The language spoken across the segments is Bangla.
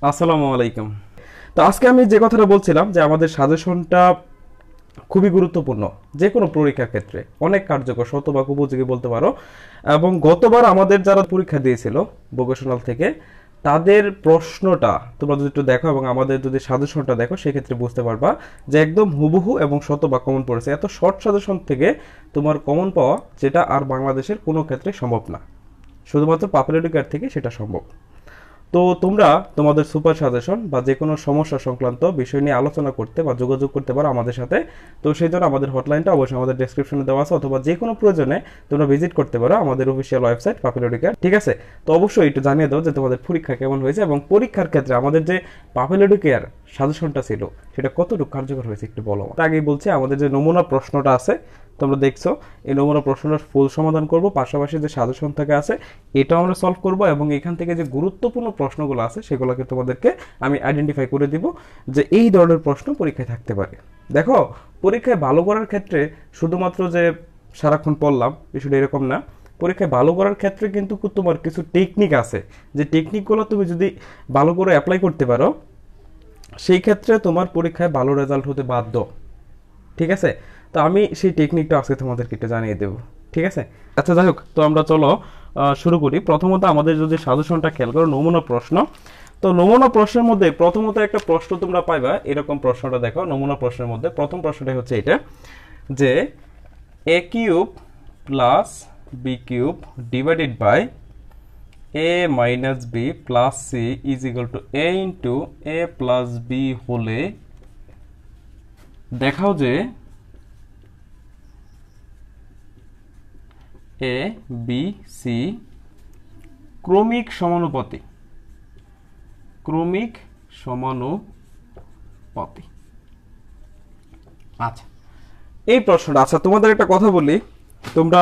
আসসালামু আলাইকুম। তো আজকে আমি যে কথাটা বলছিলাম যে আমাদের সাজেশনটা খুবই গুরুত্বপূর্ণ, যে কোনো পরীক্ষার ক্ষেত্রে অনেক কার্যকর, শতভাগ উপযোগী বলতে পারো। এবং গতবার আমাদের যারা পরীক্ষা দিয়েছিল ভোকেশনাল থেকে, তাদের প্রশ্নটা তোমরা যদি একটু দেখো এবং আমাদের যদি সাজেশনটা দেখো, সেক্ষেত্রে বুঝতে পারবা যে একদম হুবহু এবং শতভাগ কমন পড়েছে। এত শর্ট সাজেশন থেকে তোমার কমন পাওয়া, যেটা আর বাংলাদেশের কোনো ক্ষেত্রে সম্ভব না, শুধুমাত্র পপুলারিটি কার্ড থেকে সেটা সম্ভব। তো তোমরা তোমাদের সুপার সাজেশন বা যে কোনো সমস্যা সংক্রান্ত বিষয় নিয়ে আলোচনা করতে বা যোগাযোগ করতে পারো আমাদের সাথে। তো সেই জন্য আমাদের হটলাইনটা অবশ্যই আমাদের ডেসক্রিপশনে দেওয়া আছে, অথবা যে কোনো প্রয়োজনে তোমরা ভিজিট করতে পারো আমাদের অফিসিয়াল ওয়েবসাইট পপুলারিটি কার্ড। ঠিক আছে? তো অবশ্যই একটু জানিয়ে দাও যে তোমাদের পরীক্ষা কেমন হয়েছে, এবং পরীক্ষার ক্ষেত্রে আমাদের যে পপুলারিটি কেয়ার সাজেশনটা ছিল সেটা কতটুকু কার্যকর হয়েছে একটু বলো। তার আগেই বলছি, আমাদের যে নমুনা প্রশ্নটা আছে তোমরা দেখছো, এই নমুনা প্রশ্নটার ফুল সমাধান করব, পাশাপাশি যে সাজেশন থেকে আছে এটাও আমরা সলভ করব, এবং এখান থেকে যে গুরুত্বপূর্ণ প্রশ্নগুলো আছে সেগুলোকে তোমাদেরকে আমি আইডেন্টিফাই করে দিব যে এই ধরনের প্রশ্ন পরীক্ষায় থাকতে পারে। দেখো, পরীক্ষায় ভালো করার ক্ষেত্রে শুধুমাত্র যে সারাক্ষণ পড়লাম বিষয়টা এরকম না। পরীক্ষায় ভালো করার ক্ষেত্রে কিন্তু তোমার কিছু টেকনিক আছে, যে টেকনিকগুলো তুমি যদি ভালো করে অ্যাপ্লাই করতে পারো, সেই ক্ষেত্রে তোমার পরীক্ষায় ভালো রেজাল্ট হতে বাধ্য। ঠিক আছে? তো আমি সেই টেকনিকটা আজকে তোমাদেরকে একটু জানিয়ে দেবো। ঠিক আছে? আচ্ছা, যাই হোক, তো আমরা চলো শুরু করি। প্রথমত আমাদের যদি সাজেশনটা খেয়াল করো, নমুনা প্রশ্ন। তো নমুনা প্রশ্নের মধ্যে প্রথমত একটা প্রশ্ন তোমরা পাইবা, এরকম প্রশ্নটা দেখো। নমুনা প্রশ্নের মধ্যে প্রথম প্রশ্নটা হচ্ছে এটা, যে A cube plus B cube divided by A minus B plus C is equal to A into A plus B হলে দেখাও যে এ বি সি ক্রমিক সমানুপাতি। ক্রমিক সমানুপাতি। আচ্ছা, এই প্রশ্নটা, আচ্ছা তোমাদের একটা কথা বলি, তোমরা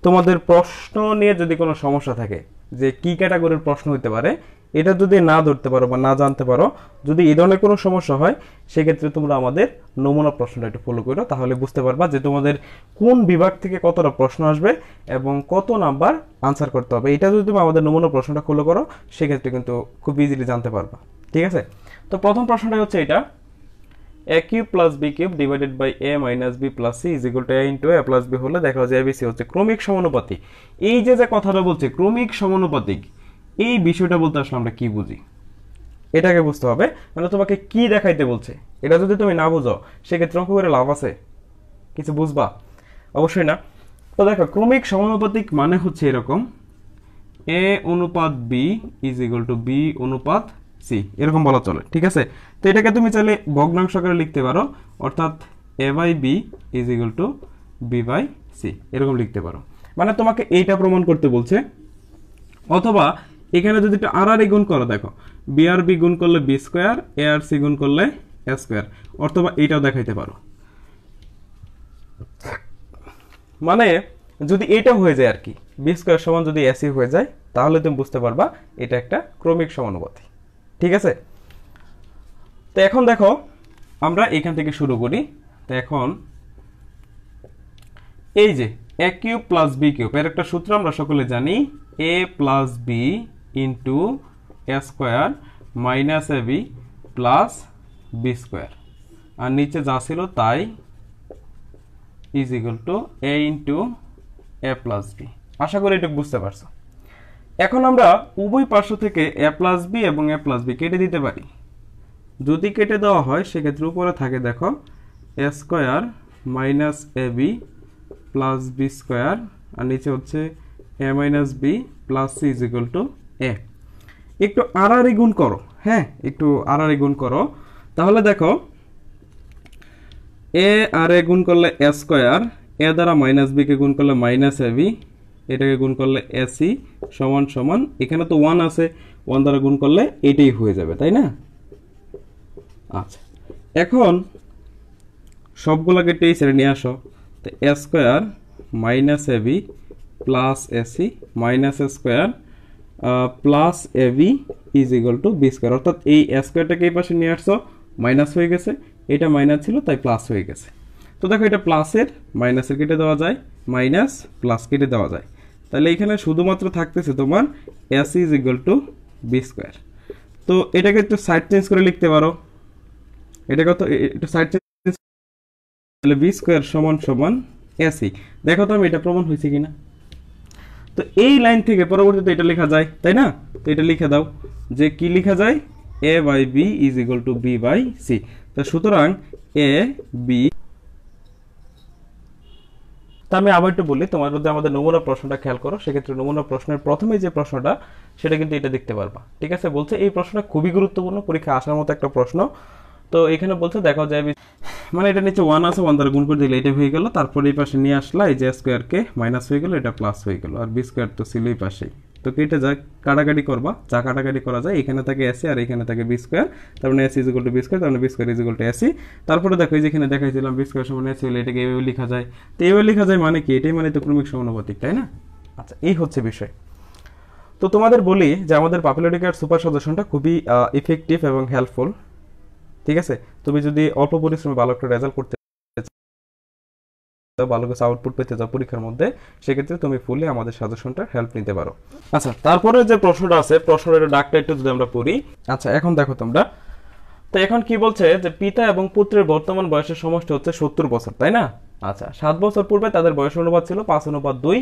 তোমাদের প্রশ্ন নিয়ে যদি কোনো সমস্যা থাকে, যে কি ক্যাটাগরির প্রশ্ন হতে পারে, এটা যদি না ধরতে পারো বা না জানতে পারো, যদি এই ধরনের কোনো সমস্যা হয়, সেক্ষেত্রে তোমরা আমাদের নমুনা প্রশ্নটা একটু ফলো করো, তাহলে বুঝতে পারবা যে তোমাদের কোন বিভাগ থেকে কতটা প্রশ্ন আসবে এবং কত নাম্বার আনসার করতে হবে। এটা যদি তুমি আমাদের নমুনা প্রশ্নটা ফলো করো, সেক্ষেত্রে কিন্তু খুব ইজিলি জানতে পারবা। ঠিক আছে? তো প্রথম প্রশ্নটা হচ্ছে এটা, a cube plus B cube divided by A minus B plus C is equal to A into A plus B হলে দেখা যায় এবিসি হচ্ছে ক্রমিক সমানুপাতি। এই যে যে কথাটা বলছে ক্রমিক সমানুপাতিক, এই বিষয়টা বলতে আসলে আমরা কি বুঝি, এটাকে বুঝতে হবে। মানে তোমাকে কি দেখাইতে বলছে, এটা যদি তুমি না বুঝো, সেক্ষেত্রে অঙ্ক করে লাভ আছে? কিছু বুঝবা? অবশ্যই না। তো দেখো, ক্রমিক সমানুপাতিক মানে হচ্ছে এরকম, এ অনুপাত b is equal to b অনুপাত সি, এরকম বলা চলে। ঠিক আছে? তো এটাকে তুমি চাইলে ভগ্নাংশ আকারে লিখতে পারো, অর্থাৎ A by B is equal to B by C, এরকম লিখতে পারো। মানে তোমাকে এইটা প্রমাণ করতে বলছে। অথবা এখানে যদি একটা আর আর গুণ করো, দেখো বি আর বি গুণ করলে বি স্কোয়ার, এ আর সি গুণ করলে এ স্কোয়ার, অথবা এইটাও দেখাইতে পারো। মানে যদি এটা হয়ে যায় আর কি, বি স্কোয়ার সমান যদি এসি হয়ে যায়, তাহলে তুমি বুঝতে পারবা এটা একটা ক্রমিক সমানুপাতি। ঠিক আছে? তো এখন দেখো, আমরা এখান থেকে শুরু করি। তো এখন এই যে A cube plus B cube, এর একটা সূত্র আমরা সকলে জানি, A plus B into A square minus A B plus B square, আর নিচে যা ছিল তাই, is equal to A into A plus B. আশা করি এটা বুঝতে পারছো। এখন আমরা উভয় পার্শ্ব থেকে এ প্লাস বি এবং এ প্লাস বি কেটে দিতে পারি। যদি কেটে দেওয়া হয়, সেক্ষেত্রে উপরে থাকে দেখো A square minus A B plus B square, আর নিচে হচ্ছে A minus B plus C is equal to A. একটু আড়াআড়ি গুণ করো, হ্যাঁ একটু আড়াআড়ি গুণ করো, তাহলে দেখো এ আর এ গুণ করলে এ স্কোয়ার, এ দ্বারা মাইনাস বি কে গুণ করলে মাইনাস এ বি, এটাকে গুণ করলে এ সি সমান সমান, এখানে তো ওয়ান আছে, ওয়ান দ্বারা গুণ করলে এটাই হয়ে যাবে, তাই না? আচ্ছা, এখন সবগুলোকে টেই ছেড়ে নিয়ে আসো। তো A square minus A B plus A C minus A square plus A B is equal to B square, অর্থাৎ এই এ স্কোয়ারটাকে এই পাশে নিয়ে আসছো, মাইনাস হয়ে গেছে, এটা মাইনাস ছিল তাই প্লাস হয়ে গেছে। তো দেখো, এটা প্লাসের মাইনাসের কেটে দেওয়া যায়, মাইনাস প্লাস কেটে দেওয়া যায়, তাহলে এখানে শুধুমাত্র থাকতেছে তোমার A C is equal to B square. তো এটাকে একটু সাইড চেঞ্জ করে লিখতে পারো, এটা কত, একটু সাইড চেঞ্জ, তাহলে বি স্কোয়ার সমান সমান এসি। দেখো তো আমি এটা প্রমাণ হয়েছে কিনা। তো এই লাইন থেকে পরবর্তীতে এটা লেখা যায়, তাই না? তো এটা লিখে দাও যে কি লেখা যায়, A by B is equal to B by C. তো সুতরাং এ বি, তা আমি আবার একটু বলি, তোমার যদি আমাদের নমুনা প্রশ্নটা খেয়াল করো, সেক্ষেত্রে নমুনা প্রশ্নের প্রথমে যে প্রশ্নটা সেটা কিন্তু এটা দেখতে পারবা, ঠিক আছে? বলছে এই প্রশ্নটা খুবই গুরুত্বপূর্ণ, পরীক্ষা আসার মতো একটা প্রশ্ন। তো এখানে বলছে দেখো যে মানে এটা নিচে 1 আছে, 1 দ্বারা গুণ করে দিলে এটা হয়ে গেল, তারপরে এই পাশে নিয়ে আসলা, এই যে স্কোয়ার কে মাইনাস হয়ে গেল, এটা প্লাস হয়ে গেল, আর বি স্কোয়ার তো ছিল এই পাশেই। তো কেটে যায়, কাটাকাটি করবা, যা কাটাকাটি করা যায়, এখানে থাকে এসি আর এখানে থাকে বি স্কোয়ার, তার মানে AC is equal to B square, তার মানে B square is equal to AC. তারপরে দেখো এই যেখানে দেখাইছিলাম বি স্কোয়ার সমান এসি হলে এটাকে এইভাবে লেখা যায়। তো এইভাবে লেখা যায় মানে কি, এটাই মানে তো ক্রমিক সমানুপাতিক, তাই না? আচ্ছা, এই হচ্ছে বিষয়। তো তোমাদের বলি যে আমাদের পাপুলারিটি সুপার সাজেশনটা খুবই ইফেক্টিভ এবং হেল্পফুল, ঠিক আছে? তুমি যদি অল্প পরিশ্রমে ভালো একটা রেজাল্ট করতে চাও, ভালো কিছু আউটপুট পেতে চাও পরীক্ষার মধ্যে, সেক্ষেত্রে তুমি ফুলি আমাদের সাজেশনটা হেল্প নিতে পারো। আচ্ছা, তারপরে যে প্রশ্নটা আছে, প্রশ্নের ডাকটা একটু যদি আমরা পড়ি। আচ্ছা, এখন দেখো তোমরা, তো এখন কি বলছে যে পিতা এবং পুত্রের বর্তমান বয়সের সমষ্টি হচ্ছে 70 বছর, তাই না? আচ্ছা, 7 বছর পূর্বে তাদের বয়সের অনুপাত ছিল 5:2,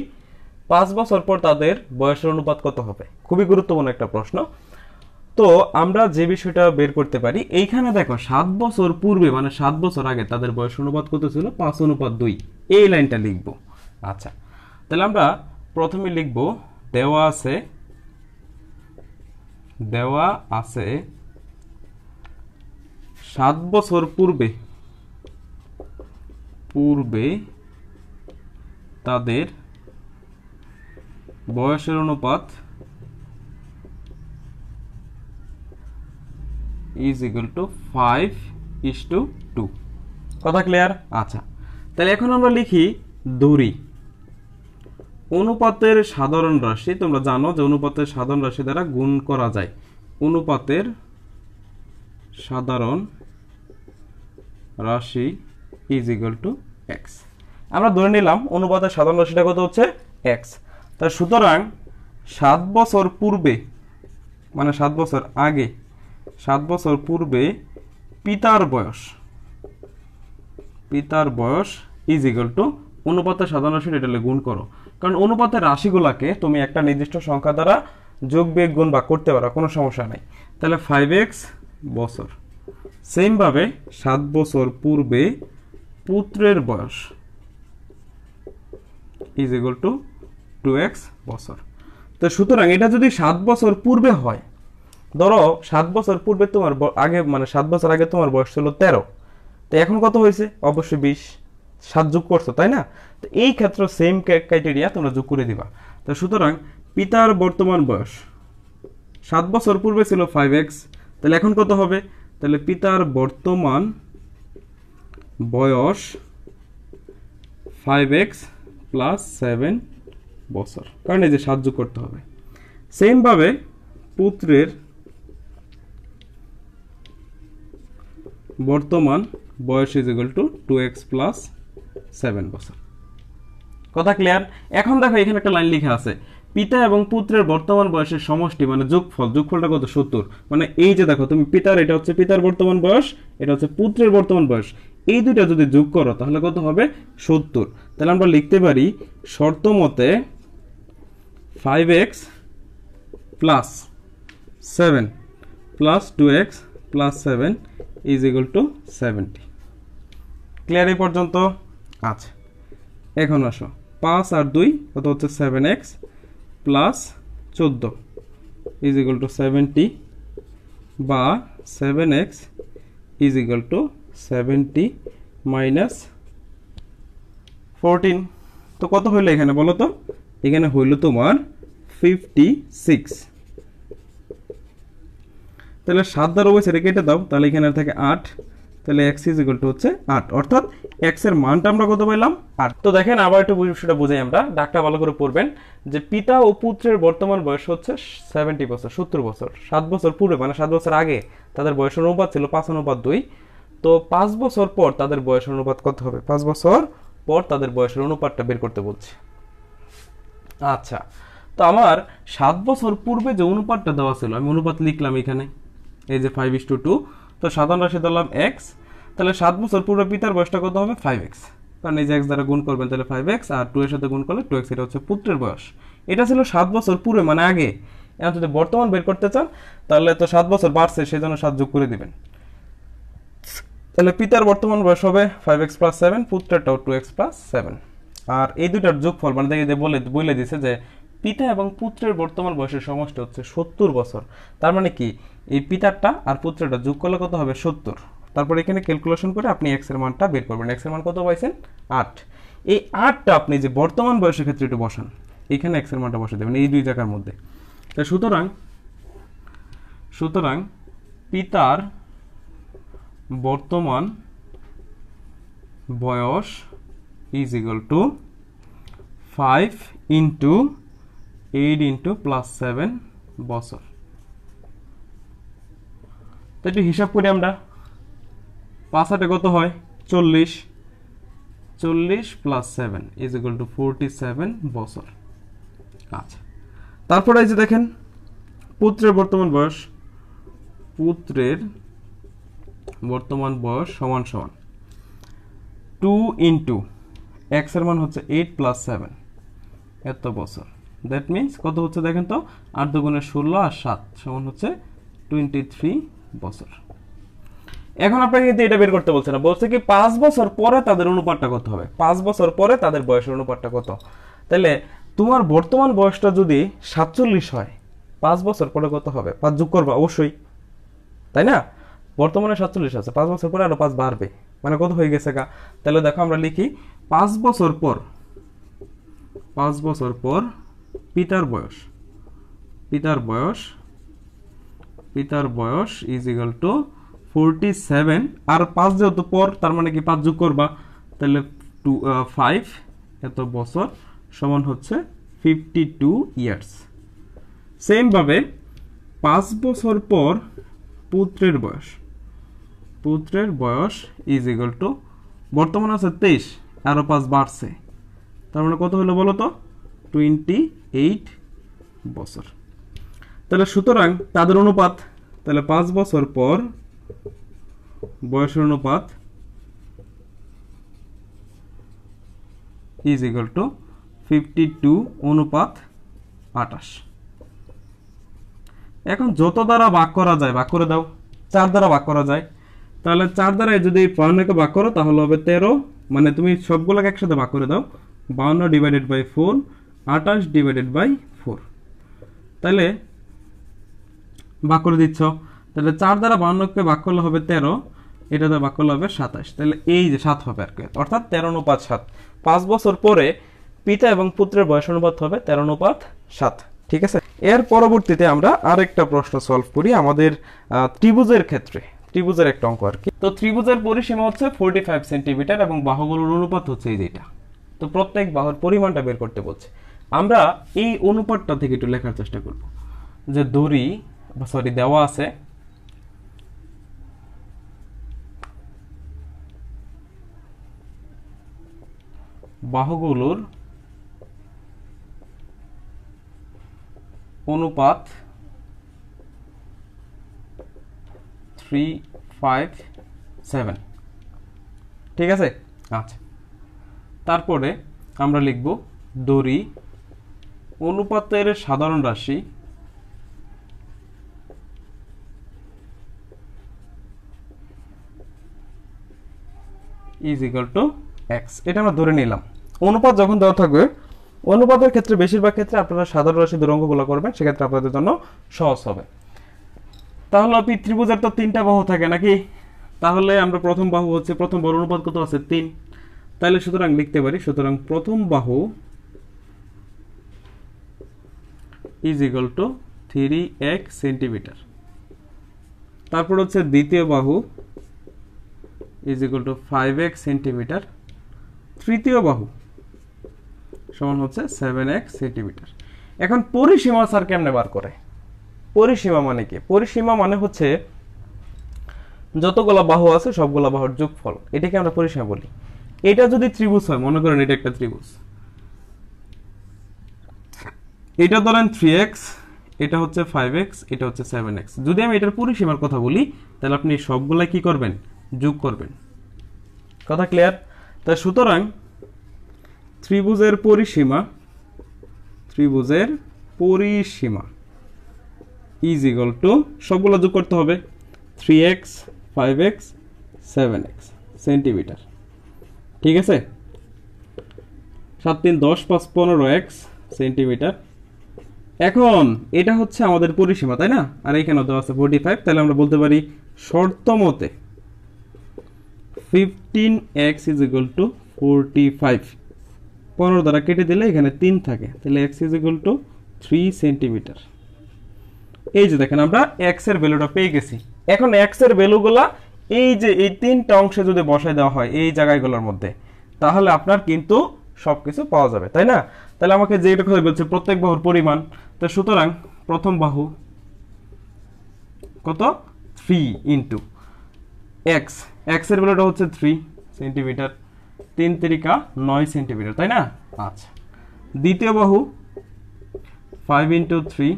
5 বছর পর তাদের বয়সের অনুপাত কত হবে? খুবই গুরুত্বপূর্ণ একটা প্রশ্ন। তো আমরা যে বিষয়টা বের করতে পারি, এইখানে দেখো 7 বছর পূর্বে মানে 7 বছর আগে তাদের বয়স অনুপাত কত ছিল? 5:2, এই লাইনটা লিখব। আচ্ছা, তাহলে আমরা প্রথমে লিখব দেওয়া আছে 7 বছর পূর্বে তাদের বয়সের অনুপাত is equal to 5:2। কথা ক্লিয়ার? আচ্ছা, তাহলে এখন আমরা লিখি দড়ি। অনুপাতের সাধারণ রাশি, তোমরা জানো যে অনুপাতের সাধারণ রাশি দ্বারা গুণ করা যায়। অনুপাতের সাধারণ রাশি is equal to x। আমরা ধরে নিলাম অনুপাতের সাধারণ রাশিটা কত হচ্ছে? x। তার সুতরাং 7 বছর পূর্বে মানে 7 বছর আগে, 7 বছর পূর্বে পিতার বয়স ইজ ইকুয়াল টু অনুপাতের সাধারণ রাশি এটা গুণ করো, কারণ অনুপাতের রাশিগুলোকে তুমি একটা নির্দিষ্ট সংখ্যা দ্বারা যোগ বিয়োগ গুণ ভাগ করতে পারো, কোনো সমস্যা নাই। তাহলে 5x বছর। সেম ভাবে 7 বছর পূর্বে পুত্রের বয়স ইজ ইকুয়াল টু 2x বছর। তো সুতরাং এটা যদি 7 বছর পূর্বে হয়, ধরো 7 বছর পূর্বে তোমার আগে মানে 7 বছর আগে তোমার বয়স ছিল 13, তো এখন কত হয়েছে? অবশ্যই 20, 7 যোগ করছো, তাই না? তো এই ক্ষেত্রে সেম ক্রাইটেরিয়া তোমরা যোগ করে দিবা। তো সুতরাং পিতার বর্তমান বয়স 7 বছর পূর্বে ছিল 5x, তাহলে এখন কত হবে? তাহলে পিতার বর্তমান বয়স 5x প্লাস 7 বছর, কারণ এই যে 7 যোগ করতে হবে। সেম ভাবে পুত্রের বর্তমান বয়স is equal two 2x plus 7 বছর। কথা ক্লিয়ার? এখন দেখো এখানে একটা লাইন লেখা আছে, পিতা এবং পুত্রের বর্তমান বয়সের সমষ্টি মানে যোগফলটা কত? 70। মানে এই যে দেখো তুমি পিতার, এটা হচ্ছে পিতার বর্তমান বয়স, এটা হচ্ছে পুত্রের বর্তমান বয়স, এই দুইটা যদি যোগ করো তাহলে কত হবে? 70। তাহলে আমরা লিখতে পারি শর্ত মতে 5x plus 7 plus 2x plus 7 is equal two 70। Clear এই পর্যন্ত? আচ্ছা, এখন আসো 5 আর 2 কত হচ্ছে? 7x plus 14 is equal two 70, বা 7x is equal two 70 minus 14। তো কত হইলো এখানে বলো তো? এখানে হইলো তোমার 56। তাহলে 7 দ্বারা ওই সাইডে কেটে দাও, তাহলে এখানে থাকে 8, তাহলে x ইজ ইকুয়াল টু হচ্ছে 8, অর্থাৎ x এর মানটা আমরা কত পাইলাম? 8। তো দেখেন আবার একটু বিষয়টা বুঝাই আমরা, ডাকটা ভালো করে পড়বেন যে পিতা ও পুত্রের বর্তমান বয়স হচ্ছে 70 বছর, 70 বছর। 7 বছর পূর্বে মানে 7 বছর আগে তাদের বয়সের অনুপাত ছিল 5:2, তো 5 বছর পর তাদের বয়সের অনুপাত কত হবে? 5 বছর পর তাদের বয়সের অনুপাতটা বের করতে বলছে। আচ্ছা, তো আমার 7 বছর পূর্বে যে অনুপাতটা দেওয়া ছিল, আমি অনুপাত লিখলাম এখানে, এই যে 5:2, তো সাধারণ রাশি ধরলাম x, তাহলে 7 বছর পূর্বে পিতার বয়সটা কত হবে 5x, কারণ এই যে x দ্বারা গুণ করবেন তাহলে 5x আর 2 এর সাথে গুণ করলে 2x, এটা হচ্ছে পুত্রের বয়স। এটা ছিল 7 বছর পূর্বে মানে আগে। এখন যদি বর্তমান বের করতে চান তাহলে তো 7 বছর বাড়ছে, সেজন্য 7 যোগ করে দিবেন। তাহলে পিতার বর্তমান বয়স হবে 5x + 7, পুত্রেরটাও 2x + 7। আর এই দুইটার যোগফল মানে দেখে বলে দিয়েছে যে পিতা এবং পুত্রের বর্তমান বয়সের সমষ্টি হচ্ছে 70 বছর। তার মানে কি এই পিতারটা আর পুত্রেরটা যোগ করলে কত হবে 70। তারপর এখানে ক্যালকুলেশন করে আপনি x এর মানটা বের করবেন। x এর মান কত পাইছেন 8। এই 8টা আপনি যে বর্তমান বয়সের ক্ষেত্রে একটু বসান, এখানে x এর মানটা বসে দেবেন এই দুই জায়গার মধ্যে। তো সুতরাং পিতার বর্তমান বয়স ইজ ইকুয়াল টু 5 × 8 + 7 বছর। তো একটু হিসাব করি আমরা, 5 8 কত হয় 40, 40 + 7 ইজ ইকুয়াল টু 47 বছর। আচ্ছা, তারপরে এই যে দেখেন পুত্রের বর্তমান বয়স, সমান সমান 2 × x এর মান হচ্ছে 8 + 7 এত বছর। দ্যাট মিন্স কত হচ্ছে দেখেন তো, 8 × 2 = 16 আর 7 সমান হচ্ছে 23 বছর। এখন আপনাকে কিন্তু এটা বের করতে বলছে না, বলছে কি 5 বছর পরে তাদের অনুপাতটা কত হবে, 5 বছর পরে তাদের বয়সের অনুপাতটা কত। তাহলে তোমার বর্তমান বয়সটা যদি 47 হয়, 5 বছর পরে কত হবে, 5 যোগ করবা অবশ্যই, তাই না? বর্তমানে 47 আছে, 5 বছর পরে আরো 5 বাড়বে, মানে কত হয়ে গেছে গা। তাহলে দেখো আমরা লিখি 5 বছর পর পিতার বয়স ইজ ইকুয়াল টু 47, আর 5 যেহেতু পর তার মানে কি 5 যোগ করবা, তাহলে 5 এত বছর সমান হচ্ছে 52 ইয়ার্স। সেম ভাবে 5 বছর পর পুত্রের বয়স ইজ ইকুয়াল টু, বর্তমান আছে 23, আরো 5 বাড়ছে, তার মানে কত হলো বলো তো 28 বছর। তাহলে সুতরাং তাদের অনুপাত, তাহলে 5 বছর পর বয়সের অনুপাত ইজ ইকুয়াল টু 52:28। এখন যত দ্বারা ভাগ করা যায় ভাগ করে দাও, 4 দ্বারা ভাগ করা যায়, তাহলে 4 দ্বারা যদি 52কে ভাগ করো তাহলে হবে 13, মানে তুমি সবগুলোকে একসাথে ভাগ করে দাও, 52 / 4, 28 / 4, তাহলে ভাগ করে দিচ্ছ। তাহলে 4 দ্বারা 52কে ভাগ করলে হবে 13, এটা দ্বারা ভাগ করলে হবে 27, তাহলে এই যে 7 হবে আর কি, অর্থাৎ 13:7। 5 বছর পরে পিতা এবং পুত্রের বয়স অনুপাত হবে 13:7। ঠিক আছে, এর পরবর্তীতে আমরা আরেকটা প্রশ্ন সলভ করি আমাদের ত্রিভুজের ক্ষেত্রে, ত্রিভুজের একটা অঙ্ক আর কি। তো ত্রিভুজের পরিসীমা হচ্ছে 45 সেন্টিমিটার এবং বাহুগুলোর অনুপাত হচ্ছে এই যেটা। তো প্রত্যেক বাহুর পরিমাণটা বের করতে বলছে। আমরা এই অনুপাতটা থেকে একটু লেখার চেষ্টা করব, যে দেওয়া আছে বাহুগুলোর অনুপাত 357, ঠিক আছে। আচ্ছা, তারপরে আমরা লিখব দড়ি অনুপাতের সাধারণ রাশি ইজ ইকুয়াল টু এক্স। এটা আমরা ধরে নিলাম। অনুপাত যখন দেওয়া থাকবে, অনুপাতের ক্ষেত্রে বেশিরভাগ ক্ষেত্রে আপনারা সাধারণ রাশি দিয়ে অঙ্কগুলো করবেন, সেক্ষেত্রে আপনাদের জন্য সহজ হবে। তাহলে আপনি ত্রিভুজের তো 3টা বাহু থাকে নাকি, তাহলে আমরা প্রথম বাহু হচ্ছে, প্রথম বাহুর অনুপাত কত আছে 3, তাহলে সুতরাং লিখতে পারি, সুতরাং প্রথম বাহু is equal two 3x centimetre. তারপর হচ্ছে দ্বিতীয় বাহু is equal two 5x centimetre. তৃতীয় বাহু সমান হচ্ছে 7x সেন্টিমিটার। এখন পরিসীমা স্যার কেমনে বার করে? পরিসীমা মানে কি? পরিসীমা মানে হচ্ছে যতগুলা বাহু আছে সবগুলা বাহুর যোগফল, এটাকে আমরা পরিসীমা বলি। এটা যদি ত্রিভুজ হয়, মনে করেন এটা একটা ত্রিভুজ, এটা ধরেন 3x, এটা হচ্ছে 5x, এটা হচ্ছে 7x। যদি আমি এটার পরিসীমার কথা বলি তাহলে আপনি সবগুলা কি করবেন, যোগ করবেন। কথা ক্লিয়ার? তাই সুতরাং ত্রিভুজের পরিসীমা ইজ ইকুয়াল টু সবগুলো যোগ করতে হবে 3x 5x 7x সেন্টিমিটার। ঠিক আছে, 7 3 10 5 15x সেন্টিমিটার। এখন এটা হচ্ছে আমাদের পরিসীমা, তাই না? আর এখানে দেওয়া আছে 45। তাহলে আমরা বলতে পারি শর্ত মতে 15x ইজ ইকুয়াল টু 45। 15 দ্বারা কেটে দিলে এখানে 3 থাকে, তাহলে x is equal two 3 centimetre. এই যে দেখেন আমরা x এর ভ্যালুটা পেয়ে গেছি। এখন x এর ভ্যালুগুলা এই যে এই তিনটা অংশে যদি বসায় দেওয়া হয় এই জায়গাগুলোর মধ্যে, তাহলে আপনার কিন্তু সবকিছু পাওয়া যাবে, তাই না? তাহলে আমাকে যেটা কথা বলছে প্রত্যেক বাহুর পরিমাণ, তো সুতরাং প্রথম বাহু কত 3 ইনটু x, x এর ভ্যালুটা হচ্ছে 3 সেন্টিমিটার, 3 3 9 সেন্টিমিটার, তাই না? আচ্ছা, দ্বিতীয় বাহু 5 ইনটু 3,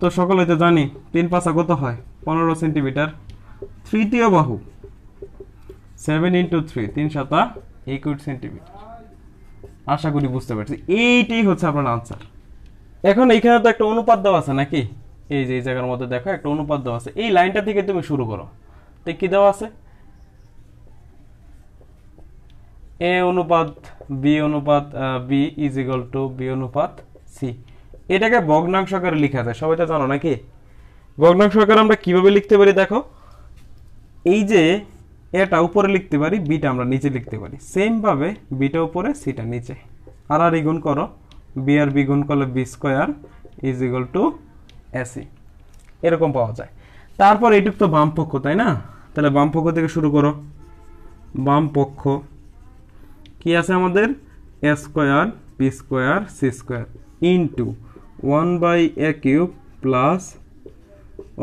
তো সকলে তো জানি 3 5 কত হয় 15 সেন্টিমিটার। তৃতীয় বাহু 7 ইনটু 3, 3 7 21 সেন্টিমিটার। আশা করি বুঝতে পারছি, এইটাই হচ্ছে আপনার আনসার। এখন এইখানে তো একটা অনুপাত দেওয়া আছে নাকি, এই যে এই জায়গার মধ্যে দেখো একটা অনুপাত দেওয়া আছে, এই লাইনটা থেকে তুমি শুরু করো। তো কি দেওয়া আছে, a অনুপাত b is equal two b অনুপাত c। এটাকে ভগ্নাংশ আকারে লেখা যায়, সবাই তো জানো নাকি? ভগ্নাংশ আকারে আমরা কিভাবে লিখতে পারি দেখো, এই যে এটা উপরে লিখতে পারি, বিটা আমরা নিচে লিখতে পারি। সেম ভাবে বিটা উপরে সিটা নিচে, আর আর গুণ করো, বি আর বি গুণ করলে B square is equal to AC, এরকম পাওয়া যায়। তারপর এইটুক তো বাম পক্ষ, তাই না? তাহলে বাম পক্ষ থেকে শুরু করো। বাম পক্ষ কি আছে আমাদের, A square B square C square into 1/a cube plus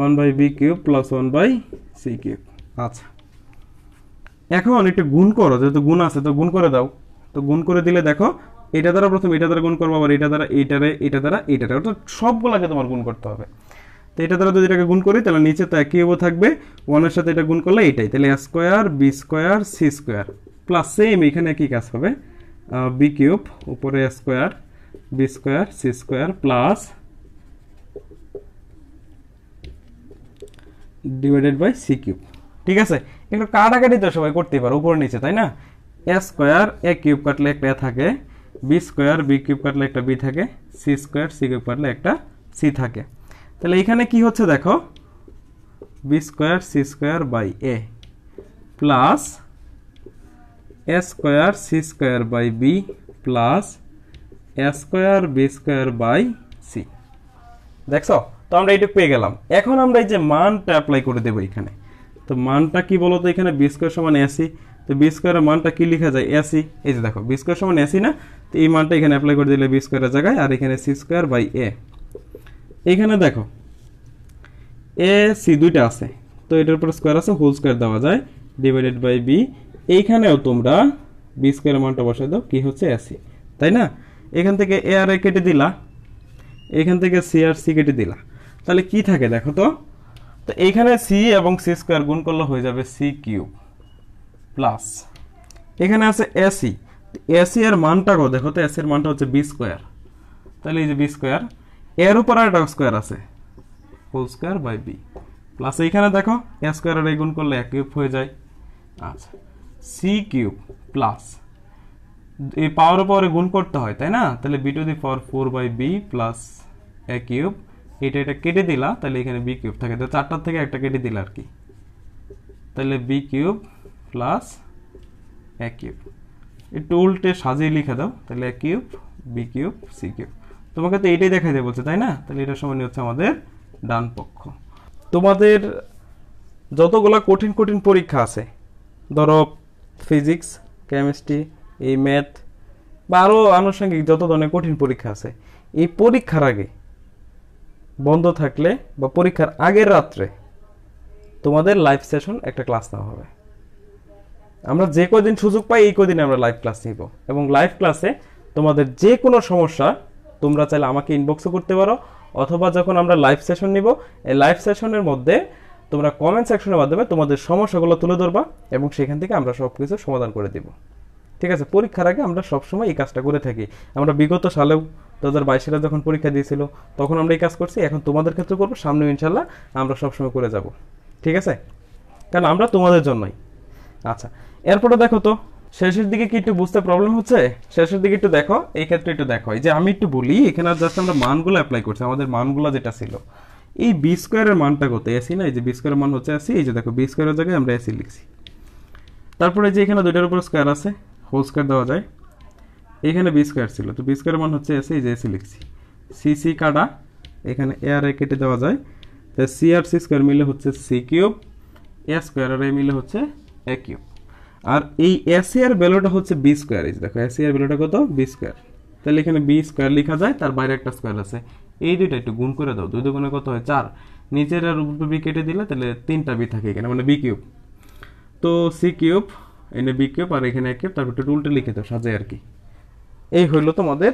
1/b cube plus 1/c cube. আচ্ছা, এখন এটা গুণ করো, যেহেতু গুণ আছে তো গুণ করে দাও। তো গুণ করে দিলে দেখো এটা দ্বারা প্রথমে এটা দ্বারা গুণ করবো, আবার এটা দ্বারা এইটারে, এটা দ্বারা এইটারে, অর্থাৎ সবগুলাকে তোমার গুণ করতে হবে। তো এটা দ্বারা যদি এটাকে গুণ করি তাহলে নিচে তো একই থাকবে, 1 এর সাথে এটা গুণ করলে এইটাই, তাহলে a square B square C square plus same এখানে কি কাজ হবে, বি কিউব উপরে a square B square C square plus divided by C cube. ঠিক আছে, একটু কাটাকাটি তো সবাই করতে পারো উপর নিচে, তাই না? এ স্কয়ার এ কিউব কাটলে একটা এ থাকে, বি স্কয়ার বি কিউব কাটলে একটা বি থাকে, সি স্কয়ার সি কিউব কাটলে একটা সি থাকে। তাহলে এখানে কি হচ্ছে দেখো, B square C square by A plus A square C square by B plus A square B square by C. দেখছো, তো আমরা এইটুকু পেয়ে গেলাম। এখন আমরা এই যে মানটা অ্যাপ্লাই করে দেবো এখানে। তো মানটা কি বলতো, এখানে বি স্কয়ার সমান এসি, তো বি স্কয়ারের মানটা কি লেখা যায়, এসি। এই যে দেখো বি স্কয়ার সমান এসি না, তো এই মানটা এখানে অ্যাপ্লাই করে দিলে বি স্কয়ারের জায়গায়, আর এখানে সি স্কয়ার বাই এ। এখানে দেখো এ সি দুইটা আছে, তো এটার উপর স্কয়ার আছে, হোল স্কয়ার দেওয়া যায়, ডিভাইডেড বাই বি। এইখানেও তোমরা বি স্কয়ারের মানটা বসাই দাও, কি হচ্ছে এসি, তাই না? এখান থেকে এ আর এ কেটে দিলা, এখান থেকে সি আর সি কেটে দিলা, তাহলে কি থাকে দেখো তো। তো এইখানে সি এবং সি স্কয়ার গুণ করলে হয়ে যাবে সি কিউব প্লাস এখানে আছে এসি, এসি এর মানটা কত দেখো তো, এসি এর মানটা হচ্ছে বি স্কয়ার, তাহলে এই যে বি স্কয়ার, এর উপর আরেকটা স্কয়ার আছে, whole square by B plus এইখানে দেখো এ স্কয়ার আর এ গুণ করলে এ কিউব হয়ে যায়। আচ্ছা, সি কিউব প্লাস এই পাওয়ার পাওয়ারে গুণ করতে হয়, তাই না? তাহলে B to the power 4 by B plus A cube, এটা কেটে দিলা, তাহলে এখানে বি কিউব থাকে, তো চারটার থেকে একটা কেটে দিলা আর কি, তাহলে B cube plus A cube. একটু উল্টে সাজিয়ে লিখে দাও, তাহলে A cube B cube C cube. তোমাকে তো এইটাই দেখাইতে বলছে, তাই না? তাহলে এটার সমান হচ্ছে আমাদের ডান পক্ষ। তোমাদের যতগুলা কঠিন কঠিন পরীক্ষা আছে, ধরো ফিজিক্স, কেমিস্ট্রি, এই ম্যাথ বা আরও আনুষঙ্গিক যত ধরনের কঠিন পরীক্ষা আছে, এই পরীক্ষার আগে বন্ধ থাকলে বা পরীক্ষার আগের রাত্রে তোমাদের লাইভ সেশন একটা ক্লাস নেওয়া হবে। আমরা যে কদিন সুযোগ পাই এই কদিনে আমরা লাইভ ক্লাস নিব, এবং লাইভ ক্লাসে তোমাদের যে কোনো সমস্যা তোমরা চাইলে আমাকে ইনবক্সও করতে পারো, অথবা যখন আমরা লাইভ সেশন নিব, এই লাইভ সেশনের মধ্যে তোমরা কমেন্ট সেকশনের মাধ্যমে তোমাদের সমস্যাগুলো তুলে ধরবা এবং সেখান থেকে আমরা সব কিছু সমাধান করে দিব। ঠিক আছে, পরীক্ষার আগে আমরা সবসময় এই কাজটা করে থাকি। আমরা বিগত সালেও 2022 সালে যখন পরীক্ষা দিয়েছিল তখন আমরা এই কাজ করছি, এখন তোমাদের ক্ষেত্রে করবো, সামনে ইনশাল্লাহ আমরা সবসময় করে যাব। ঠিক আছে, কারণ আমরা তোমাদের জন্যই। আচ্ছা, এরপরে দেখো তো শেষের দিকে কি একটু বুঝতে প্রবলেম হচ্ছে? শেষের দিকে একটু দেখো, এই ক্ষেত্রে একটু দেখো, এই যে আমি একটু বলি এখানে জাস্ট আমরা মানগুলো অ্যাপ্লাই করছি, আমাদের মানগুলো যেটা ছিল এই বি স্কোয়ারের মানটা কত এসি না, এই যে বি স্কোয়ারের মান হচ্ছে এসি, এই যে দেখো বি স্কোয়ারের জায়গায় আমরা এসি লিখছি। তারপরে যে এখানে দুইটার উপর স্কোয়ার আছে, হোল স্কোয়ার দেওয়া যায়, এখানে বি স্কোয়ার ছিল, তো বি স্কোয়ারের মান হচ্ছে এসি, এই যে এসি লিখছি। সি সি কাটা, এখানে এ আর এ কেটে দেওয়া যায়, তো সি আর সি স্কোয়ার মিলে হচ্ছে সি কিউব, এ স্কোয়ার আর এ মিলে হচ্ছে এ কিউব। আর এই এসি এর ভ্যালুটা হচ্ছে বি স্কোয়ার, এই যে দেখো এসি এর ভ্যালুটা কত, বি স্কোয়ার। তাহলে এখানে বি স্কোয়ার লেখা যায়, তার বাইরে একটা স্কোয়ার আছে, এই দুইটা একটু গুণ করে দাও, 2 দুগুণে কত হয় 4, নিচের আর উপর বি কেটে দিলে তাহলে 3টা বি থাকে এখানে, মানে বি কিউব। তো সি কিউব এনে বি কিউব আর এখানে এ কিউব, তারপর একটু উল্টে লিখে দাও সাজায় আর কি। এই হইলো তোমাদের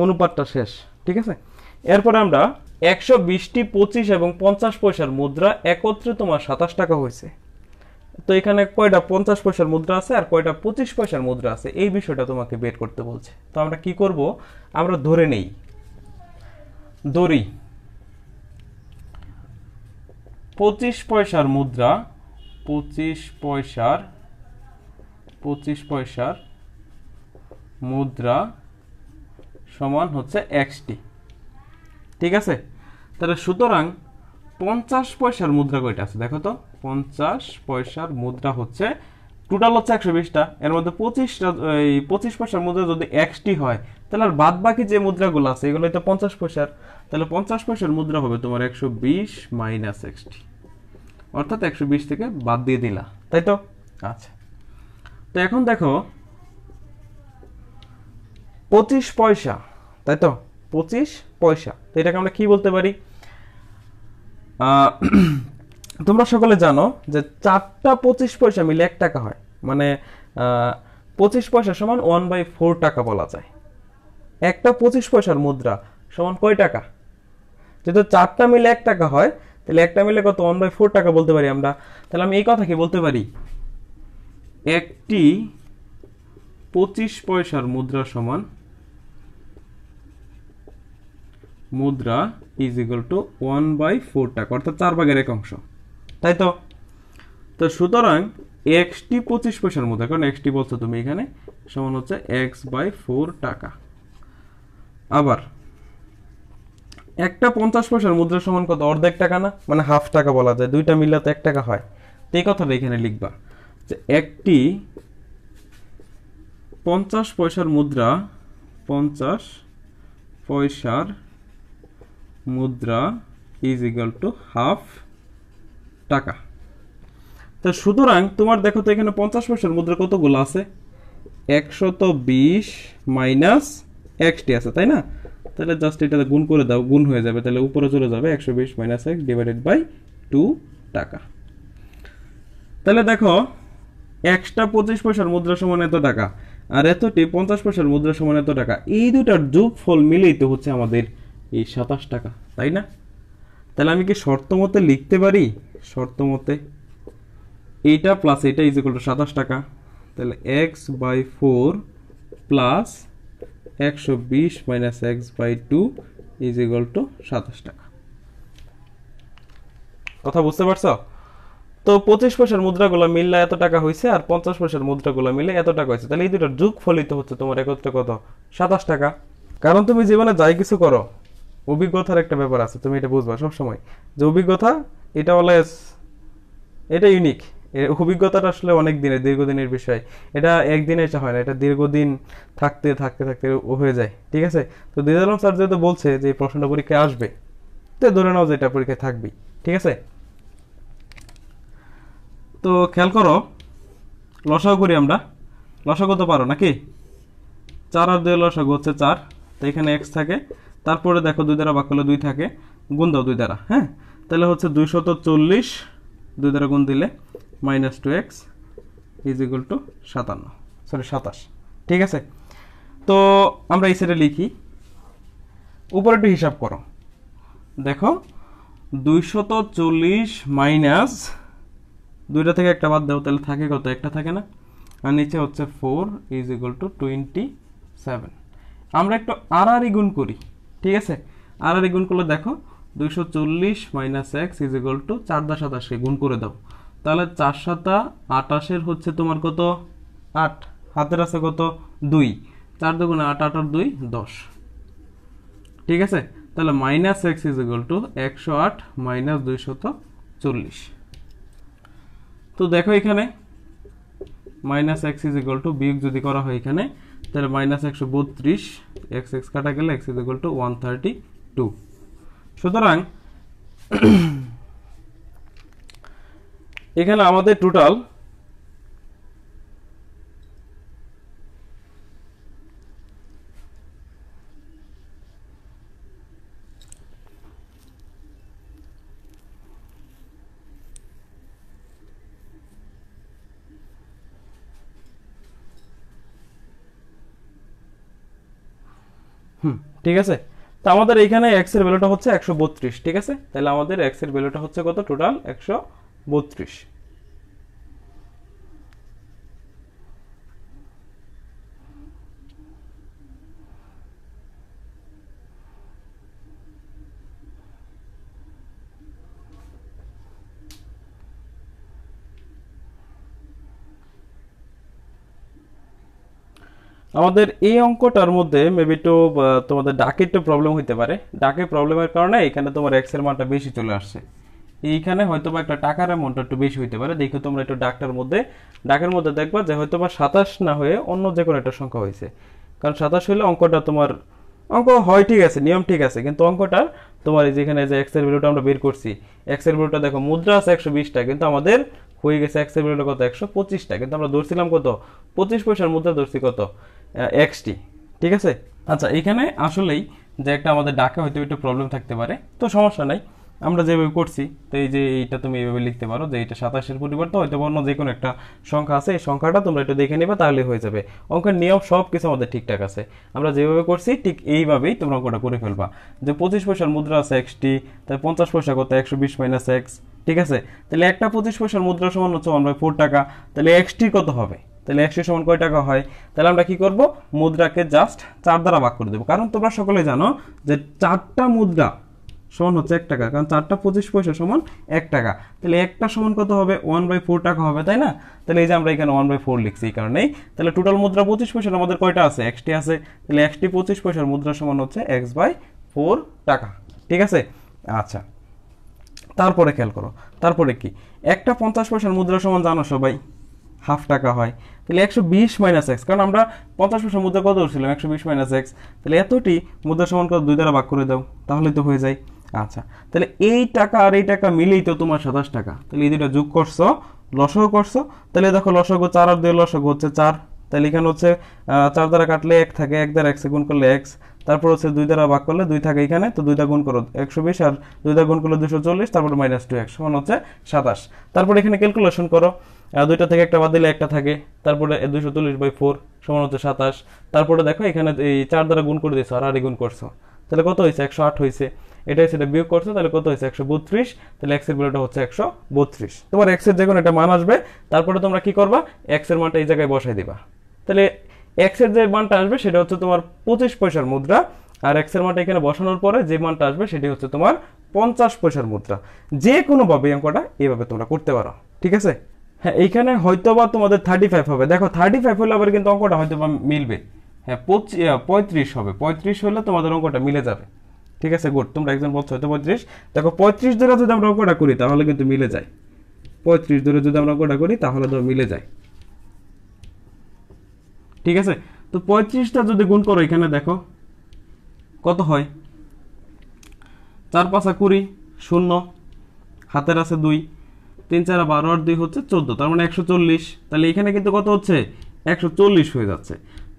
অনুপাতটা শেষ। ঠিক আছে, এরপরে আমরা 120টি 25 এবং 50 পয়সার মুদ্রা একত্রে তোমার 27 টাকা হয়েছে। তো এখানে কয়টা 50 পয়সার মুদ্রা আছে আর কয়টা 25 পয়সার মুদ্রা আছে, এই বিষয়টা তোমাকে বের করতে বলছে। তো আমরা কি করব, আমরা ধরে নেই, ধরি 25 পয়সার মুদ্রা, 25 পয়সার মুদ্রা সমান হচ্ছে এক্সটি। ঠিক আছে, তাহলে সুতরাং 50 পয়সার মুদ্রা কয়টা আছে দেখো তো, 50 পয়সার মুদ্রা হচ্ছে টোটাল হচ্ছে 120টা, এর মধ্যে 25 পয়সার মুদ্রা যদি এক্সটি হয় তাহলে আর বাদ বাকি যে মুদ্রাগুলো আছে এগুলো তো 50 পয়সার, তাহলে 50 পয়সার মুদ্রা হবে তোমার 120 মাইনাস এক্সটি, অর্থাৎ 120 থেকে বাদ দিয়ে দিলা, তাই তো? আচ্ছা, তো এখন দেখো 25 পয়সা, তাই তো 25 পয়সা, তো এটাকে আমরা কি বলতে পারি? তোমরা সকলে জানো যে 4টা 25 পয়সা মিলে 1 টাকা হয়, মানে 25 পয়সা সমান 1/4 টাকা বলা যায়। একটা 25 পয়সার মুদ্রা সমান কয় টাকা? যেহেতু 4টা মিলে 1 টাকা হয়, তাহলে একটা মিলে কত, 1/4 টাকা বলতে পারি আমরা। তাহলে আমি এই কথা কি বলতে পারি, একটি 25 পয়সার মুদ্রা সমান মুদ্রা ইজ ইকুয়াল টু 1/4 টাকা, অর্থাৎ 4/1 অংশ, তাই তো? তো সুতরাং এক্সটি 25 পয়সার মুদ্রা, কারণ এক্সটি বলছো তুমি এখানে, সমান হচ্ছে x/4 টাকা। আবার একটা 50 পয়সার মুদ্রা সমান কত, অর্ধেক টাকা না, মানে হাফ টাকা বলা যায়, দুইটা মিলে তো 1 টাকা হয়। তো এই কথাটা এখানে লিখবা যে একটি 50 পয়সার মুদ্রা, 50 পয়সার মুদ্রা ইজ ইকুয়াল টু হাফ টাকা। তো সুতরাং তোমার দেখো তো এখানে 50 পয়সার মুদ্রা কতগুলো আছে, 120 মাইনাস এক্সটি আছে, তাই না? তাহলে জাস্ট এটা গুণ করে দাও, গুণ হয়ে যাবে, তাহলে উপরে চলে যাবে 120 মাইনাস এক্স ডিভাইডেড বাই 2 টাকা। তাহলে দেখো এক্সটা 25 পয়সার মুদ্রা সমান এত টাকা, আর এতটি 50 পয়সার মুদ্রা সমান এত টাকা, এই দুটার যোগফল মিলেই তো হচ্ছে আমাদের এই 27 টাকা, তাই না? তাহলে আমি কি শর্ত মতে লিখতে পারি, শর্ত মতে এইটা প্লাস এইটা ইজ ইকুয়াল টু 27 টাকা, তাহলে x/4 plus 120 minus x/2 is equal two 27 টাকা। কথা বুঝতে পারছো? তো 25 পয়সার মুদ্রাগুলো মিললে এত টাকা হয়েছে, আর 50 পয়সার মুদ্রাগুলো মিলে এত টাকা হয়েছে, তাহলে এই দুটার যোগ ফলিত হচ্ছে তোমার একত্রে কত, 27 টাকা। কারণ তুমি জীবনে যাই কিছু করো, অভিজ্ঞতার একটা ব্যাপার আছে, তুমি এটা বুঝবা সবসময় যে অভিজ্ঞতা এটা অলওয়েজ, এটা ইউনিক, অভিজ্ঞতাটা আসলে অনেক দিনের, দীর্ঘদিনের বিষয়, এটা একদিনে এটা হয় না, এটা দীর্ঘদিন থাকতে থাকতে থাকতে হয়ে যায়। ঠিক আছে, তো দিদার আলম স্যার যেহেতু বলছে যে এই প্রশ্নটা পরীক্ষায় আসবে, তো ধরে নাও যে এটা পরীক্ষায় থাকবেই। ঠিক আছে, তো খেয়াল করো, লসাগু করি আমরা, লসাগু তো পারো নাকি, 4 আর 2 লসাগু হচ্ছে 4, তো এখানে x থাকে, তারপরে দেখো 2 দ্বারা ভাগ করলে 2 থাকে, গুণ দাও 2 দ্বারা, হ্যাঁ, তাহলে হচ্ছে 240, 2 দ্বারা গুণ দিলে minus 2x is equal two 27। ঠিক আছে, তো আমরা এই সাইডে লিখি, উপরে একটু হিসাব করো, দেখো 240 মাইনাস দুইটা থেকে একটা বাদ দাও, তাহলে থাকে কত? একটা থাকে না, আর নিচে হচ্ছে 4 ইজ ইকুয়াল টু 27। আমরা একটু আড়াআড়ি গুণ করি, ঠিক আছে? আড়াআড়ি গুণ করলে দেখো 240 minus x is equal two 4 দা 27 গুণ করে দাও, তাহলে 4 সাতা 28 হচ্ছে তোমার কত? 8, হাতের আছে কত? 2, 4 দুগুণে 8, 8 আর 2 10, ঠিক আছে? তাহলে minus x is equal two 108 minus 240। তো দেখো এখানে minus x is equal two বিয়োগ যদি করা হয় এখানে, তাহলে মাইনাস 132, এক্স এক্স কাটা গেলে এক্স ইজ ইকুয়াল টু 132। সুতরাং এখানে আমাদের টোটাল ঠিক আছে। তো আমাদের এখানে এক্স এর ভ্যালুটা হচ্ছে 132, ঠিক আছে? তাহলে আমাদের এক্স এর ভ্যালুটা হচ্ছে কত? টোটাল 132। আমাদের এই অঙ্কটার মধ্যে মেবি একটু তোমাদের ডাকের একটু প্রবলেম হইতে পারে। ডাকের প্রবলেমের কারণে এখানে তোমার এক্স এর মানটা বেশি চলে আসছে। এইখানে হয়তোবা একটা টাকার অ্যামাউন্টটা একটু বেশি হইতে পারে। দেখো তোমরা একটু ডাকের মধ্যে দেখবা যে হয়তোবা 27 না হয়ে অন্য যে কোনো একটা সংখ্যা হয়েছে। কারণ 27 হলে অঙ্কটা তোমার অঙ্ক হয় ঠিক আছে, নিয়ম ঠিক আছে, কিন্তু অঙ্কটার তোমার এই যেখানে যে এক্স এর ভ্যালুটা আমরা বের করছি, এক্স এর ভ্যালুটা দেখো মুদ্রা আছে 120টা, কিন্তু আমাদের হয়ে গেছে এক্স এর ভ্যালুটা কত? 125টা, কিন্তু আমরা ধরছিলাম কত? 25 পয়সার মুদ্রা ধরছি কত? এক্সটি, ঠিক আছে? আচ্ছা, এখানে আসলেই যে একটা আমাদের ডাকে হয়তো একটু প্রবলেম থাকতে পারে, তো সমস্যা নাই, আমরা যেভাবে করছি তো এই যে এইটা তুমি এইভাবে লিখতে পারো যে এটা 27-এর পরিবর্তে হয়তো অন্য যে কোনো একটা সংখ্যা আছে, এই সংখ্যাটা তোমরা একটু দেখে নেবে, তাহলে হয়ে যাবে। অঙ্কের নিয়ম সব কিছু আমাদের ঠিকঠাক আছে, আমরা যেভাবে করছি ঠিক এইভাবেই তোমরা অঙ্কটা করে ফেলবা। যে 25 পয়সার মুদ্রা আছে এক্সটি, তাই 50 পয়সা কত? 120 মাইনাস এক্স, ঠিক আছে? তাহলে একটা 25 পয়সার মুদ্রা সমান হচ্ছে 1/4 টাকা, তাহলে এক্সটি কত হবে? তাহলে এক্সটি সমান কয় টাকা হয়? তাহলে আমরা কি করব? মুদ্রাকে জাস্ট 4 দ্বারা ভাগ করে দেবো, কারণ তোমরা সকলে জানো যে 4টা মুদ্রা সমান হচ্ছে 1 টাকা, কারণ 4টা 25 পয়সা সমান 1 টাকা। তাহলে একটা সমান কত হবে? 1/4 টাকা হবে, তাই না? তাহলে এই যে আমরা এখানে 1/4 লিখছি এই কারণেই। তাহলে টোটাল মুদ্রা 25 পয়সার আমাদের কয়টা আছে? এক্সটি আছে, তাহলে এক্সটি 25 পয়সার মুদ্রা সমান হচ্ছে x/4 টাকা, ঠিক আছে? আচ্ছা, তারপরে খেয়াল করো, তারপরে কি? একটা 50 পয়সার মুদ্রা সমান জানো সবাই হাফ টাকা হয়, তাহলে 120 মাইনাস এক্স, কারণ আমরা 50 পয়সার মুদ্রা কত ধরছিলাম? 120 মাইনাস এক্স, তাহলে এতটি মুদ্রা সমান কত? 2 দ্বারা ভাগ করে দাও, তাহলেই তো হয়ে যায়। আচ্ছা, তাহলে এই টাকা আর এই টাকা মিলেই তো তোমার 27 টাকা, তাহলে এই দুটো যোগ করছো, লসাগু করছো, তাহলে দেখো লসাগু 4 আর 2 লসাগু হচ্ছে 4, তাহলে এখানে হচ্ছে 4 দ্বারা কাটলে 1 থাকে, 1 দ্বারা এক্স গুণ করলে এক্স, তারপর হচ্ছে 2 দ্বারা ভাগ করলে 2 থাকে এখানে, তো 2 দ্বারা গুণ করো 120 আর 2 দ্বারা গুণ করলে 240, তারপর মাইনাস 2x সমান হচ্ছে 27। তারপর এখানে ক্যালকুলেশন করো, 2টা থেকে একটা বাদ দিলে একটা থাকে, তারপরে 240/4 সমান হচ্ছে 27। তারপরে দেখো এখানে এই 4 দ্বারা গুণ করে দিয়েছো আর আড়ি গুণ করছো, তাহলে কত হয়েছে? 108 হয়েছে। এটা সেটা বিয়োগ করছো, তাহলে কত হয়েছে? 132। তাহলে এক্স এর ভ্যালুটা হচ্ছে 132। তোমার এক্স এর যে কোনো একটা মান আসবে, তারপরে তোমরা কি করবা? এক্স এর মানটা এই জায়গায় বসাই দিবা। তাহলে এক্স এর যে মানটা আসবে সেটা হচ্ছে তোমার 25 পয়সার মুদ্রা, আর এক্স এর মানটা এখানে বসানোর পরে যে মানটা আসবে সেটি হচ্ছে তোমার 50 পয়সার মুদ্রা। যে কোনো ভাবে অঙ্কটা এইভাবে তোমরা করতে পারো, ঠিক আছে? হ্যাঁ, এইখানে হয়তোবা তোমাদের 35 হবে। দেখো 35 হলে আবার কিন্তু অঙ্কটা হয়তোবা মিলবে। হ্যাঁ, 35 হবে, 35 হলে তোমাদের অঙ্কটা মিলে যাবে, ঠিক আছে? গুড, তোমরা একজন বলছো হয়তো 35। দেখো 35 ধরে যদি আমরা অঙ্কটা করি তাহলে কিন্তু মিলে যায়, 35 ধরে যদি আমরা অঙ্কটা করি তাহলে তো মিলে যায়, ঠিক আছে? তো 35টা যদি গুণ করো এখানে দেখো কত হয়? 4 5 20, 0 হাতের আছে 2, 3 4 12 আর 2 হচ্ছে 14, তার মানে 140। তাহলে এখানে কিন্তু কত হচ্ছে? 140 হয়ে যাচ্ছে।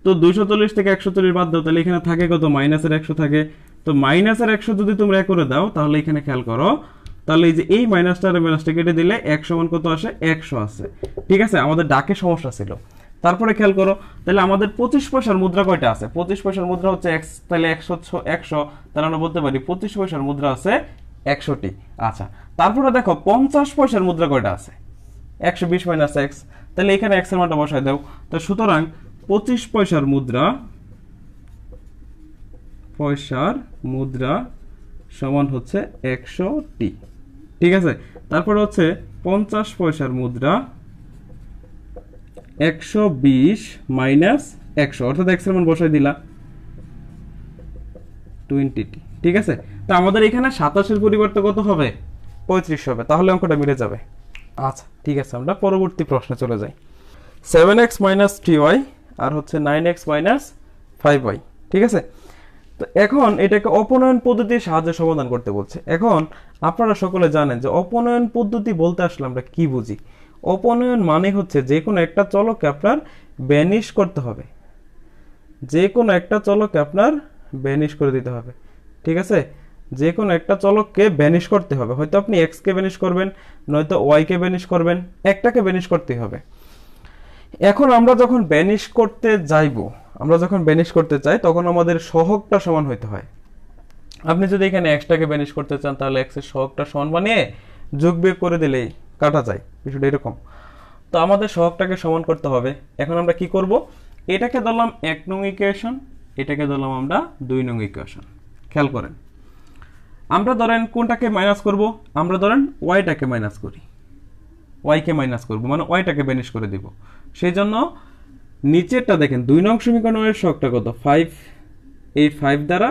তো 240 থেকে 140 বাদ দাও, তাহলে এখানে থাকে কত? মাইনাসের 100 থাকে। তো মাইনাসের 100 যদি তোমরা করে দাও, তাহলে এখানে খেয়াল করো, তাহলে এই যে এই মাইনাসটা আর মাইনাসটা কেটে দিলে 1 সমান কত আসে? 100 আসে, ঠিক আছে? আমাদের ডাকে সমস্যা ছিল, তারপরে খেয়াল করো, তাহলে আমাদের 25 পয়সার মুদ্রা কয়টা আছে? 25 পয়সার মুদ্রা হচ্ছে x, তাহলে 100, তাহলে আমরা বলতে পারি 25 পয়সার মুদ্রা আছে 100টি। আচ্ছা, তারপরে দেখো 50 পয়সার মুদ্রা কয়টা আছে? 120 মাইনাস x, তাহলে এখানে x এর মানটা বসায় দাও। তো সুতরাং 25 পয়সার মুদ্রা সমান হচ্ছে 100টি। ঠিক আছে, তারপরে হচ্ছে 50 পয়সার মুদ্রা 120 মাইনাস 100, অর্থাৎ x এর মান বসাই দিলা 20টি। ঠিক আছে, তো আমাদের এখানে 27 এর পরিবর্তে কত হবে? 35 হবে, তাহলে অঙ্কটা মিলে যাবে। আচ্ছা ঠিক আছে, আমরা পরবর্তী প্রশ্নে চলে যাই। 7x মাইনাস 3y আর হচ্ছে 9x মাইনাস 5y। ঠিক আছে, তো এখন এটাকে অপনয়ন পদ্ধতির সাহায্যে সমাধান করতে বলছে। এখন আপনারা সকলে জানেন যে অপনয়ন পদ্ধতি বলতে আসলে আমরা কি বুঝি। অপনয়ন মানে হচ্ছে যে কোনো একটা চলককে আপনার ব্যানিশ করতে হবে, যে কোনো একটা চলককে আপনার ব্যানিশ করে দিতে হবে। ঠিক আছে, যে কোনো একটা চলককে ব্যানিশ করতে হবে, হয়তো আপনি x কে ব্যানিশ করবেন, নয়তো y কে ব্যানিশ করবেন, একটাকে ব্যানিশ করতে হবে। এখন আমরা যখন ব্যানিশ করতে যাইবো, আমরা যখন ব্যানিশ করতে চাই তখন আমাদের সহগটা সমান হইতে হয়। আপনি যদি এখানে xটাকে ব্যানিশ করতে চান তাহলে x এর সহগটা সমান বানিয়ে যোগ বিয়োগ করে দিলেই কাটা যায়, বিষয়টা এরকম। তো আমাদের সহগটাকে সমান করতে হবে। এখন আমরা কি করব? এটাকে ধরলাম 1 নং ইকুয়েশন, এটাকে ধরলাম আমরা 2 নং ইকুয়েশন। খেয়াল করেন, আমরা ধরেন কোনটাকে মাইনাস করব? আমরা ধরেন ওয়াইটাকে মাইনাস করি, ওয়াইকে মাইনাস করব মানে ওয়াইটাকে ব্যানিশ করে দিব। সেই জন্য নিচেরটা দেখেন, 2 নং সমীকরণের সহগটা কত? 5। এই 5 দ্বারা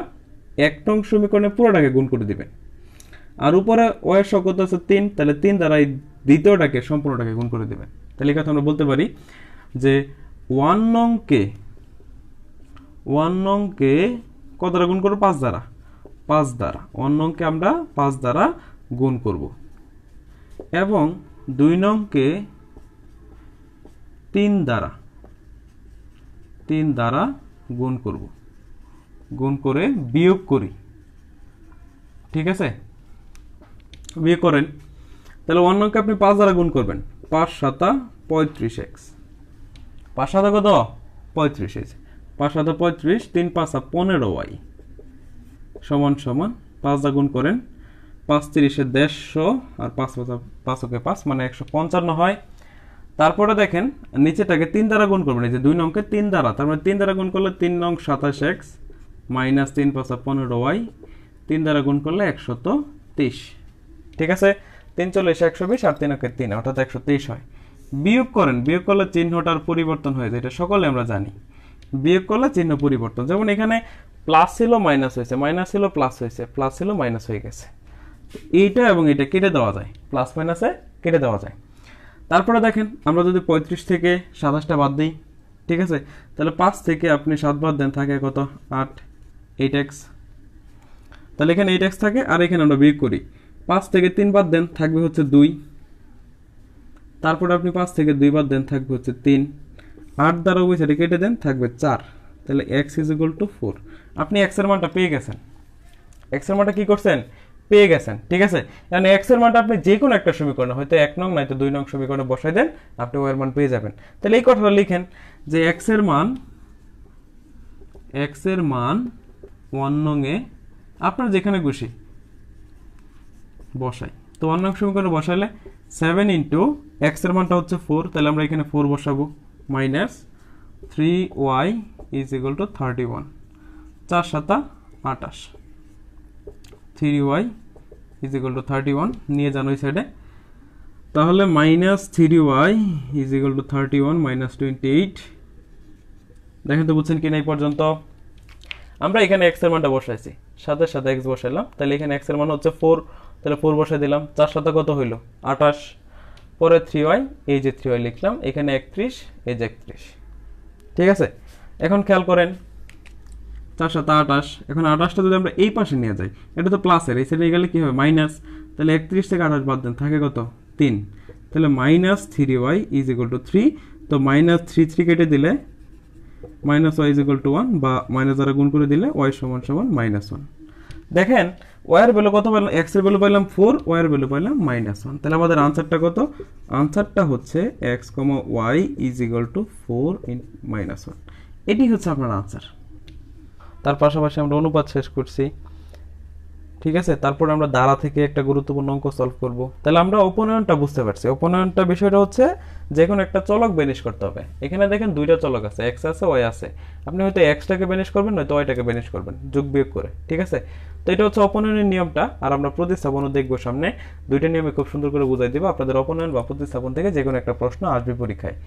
1 নং সমীকরণের পুরোটাকে গুণ করে দিবেন। আর উপরে ওয়ের সহগ কত আছে? 3, তাহলে 3 দ্বারা এই দ্বিতীয়টাকে সম্পূর্ণটাকে গুণ করে দিবেন। তাহলে এই কথা আমরা বলতে পারি যে 1 নংকে কত দ্বারা গুণ করব? 5 দ্বারা। 5 দ্বারা 1 নংকে আমরা 5 দ্বারা গুণ করব, এবং 2 নংকে 3 দ্বারা গুণ করব, গুণ করে বিয়োগ করি। ঠিক আছে, বিয়োগ করেন, তাহলে 1 নংকে আপনি 5 দ্বারা গুণ করবেন, 5 7 35x, 5 7 কত? 35, 5 7 35, 3 5 15y সমান সমান 5 দ্বারা গুণ করেন, 5 30 150 আর 5 5 মানে 155 হয়। তারপরে দেখেন নিচেটাকে 3 দ্বারা গুণ করবেন, এই যে 2 নংকে 3 দ্বারা, তার মানে 3 দ্বারা গুণ করলে 3 নং 27x মাইনাস 3 5 15y, 3 দ্বারা গুণ করলে 123। ঠিক আছে, 3 40 120 আর 3 3 অর্থাৎ 123 হয়। বিয়োগ করেন, বিয়োগ করলে চিহ্নটার পরিবর্তন হয়ে যায়, এটা সকলে আমরা জানি। বিয়োগ করলে চিহ্ন পরিবর্তন, যেমন এখানে প্লাস ছিল মাইনাস হয়েছে, মাইনাস ছিল প্লাস হয়েছে, প্লাস ছিল মাইনাস হয়ে গেছে। এইটা এবং এটা কেটে দেওয়া যায়, প্লাস মাইনাসে কেটে দেওয়া যায়। তারপরে দেখেন আমরা যদি 35 থেকে 27টা বাদ দিই, ঠিক আছে, তাহলে 5 থেকে আপনি 7 বাদ দেন, থাকে কত? 8, 8x। তাহলে এখানে 8x থাকে, আর এখানে আমরা বিয়োগ করি, 5 থেকে 3 বাদ দেন, থাকবে হচ্ছে 2। তারপরে আপনি 5 থেকে 2 বাদ দেন, থাকবে হচ্ছে 3। 8 দ্বারা ওই সাইডে কেটে দেন, থাকবে 4। তাহলে x = 4। আপনি x এর মানটা পেয়ে গেছেন, x এর মানটা কি করছেন? পেয়ে গেছেন। ঠিক আছে, মানে x এর মানটা আপনি যে কোনো একটা সমীকরণে, হয়তো 1 নং নয়তো 2 নং সমীকরণে বসাই দেন, আপনি y এর মান পেয়ে যাবেন। তাহলে এই কথাটা লিখেন যে x এর মান 1 নং এ আপনার যেখানে খুশি বসাই। তো 1 নং সমীকরণে বসাইলে 7 × x এর মানটা হচ্ছে 4, তাহলে আমরা এখানে 4 বসাবো, মাইনাস 3y = 31, 4 7 28, 3y = 31 নিয়ে যান ওই সাইডে। তাহলে মাইনাস 3y = 31 মাইনাস 28। দেখেন তো বুঝছেন কিনা এই পর্যন্ত? আমরা এখানে x এর মানটা বসাইছি, সাথে সাথে x বসাইলাম, তাহলে এখানে x এর মান হচ্ছে 4, তাহলে 4 বসাই দিলাম, 4 7 কত হইল? 28, পরে 3y, এই যে 3y লিখলাম, এখানে 31, এই যে 31। ঠিক আছে, এখন খেয়াল করেন 4 7 28, এখন 28টা যদি আমরা এই পাশে নিয়ে যাই, এটা তো প্লাসের, এই সাইডে গেলে কি হবে? মাইনাস। তাহলে 31 থেকে 28 বাদ দেন, থাকে কত? 3। তাহলে মাইনাস 3y = 3। তো মাইনাস 3 3 কেটে দিলে মাইনাস y = 1, বা মাইনাস দ্বারা গুণ করে দিলে y = -1। দেখেন ওয়াই এর ভ্যালু কত পেলাম, এক্স এর ভ্যালু পাইলাম 4, ওয়াই এর ভ্যালু পাইলাম -1। তাহলে আমাদের আনসারটা কত, আনসারটা হচ্ছে x, y = 4 × -1। এটি হচ্ছে আপনার আনসার। তার পাশাপাশি আমরা অনুপাত শেষ করছি, ঠিক আছে। তারপর আমরা দ্বারা থেকে একটা গুরুত্বপূর্ণ অঙ্ক সলভ করব। তাহলে আমরা অপনয়নটা বুঝতে পারছি। অপনয়নটা বিষয়টা হচ্ছে যে কোনো একটা চলক বেনিশ করতে হবে। এখানে দেখেন দুইটা চলক আছে, এক্স আছে, ওয়াই আছে। আপনি হয়তো এক্সটাকে বেনিশ করবেন, নয়তো ওয়াইটাকে বেনিশ করবেন যোগ বিয়োগ করে, ঠিক আছে। তো এটা হচ্ছে অপনয়নের নিয়মটা। আর আমরা প্রতিস্থাপনও দেখবো সামনে। দুইটা নিয়মে খুব সুন্দর করে বুঝাই দিব। আপনাদের অপনয়ন বা প্রতিস্থাপন থেকে যে কোনো একটা প্রশ্ন আসবে পরীক্ষায়।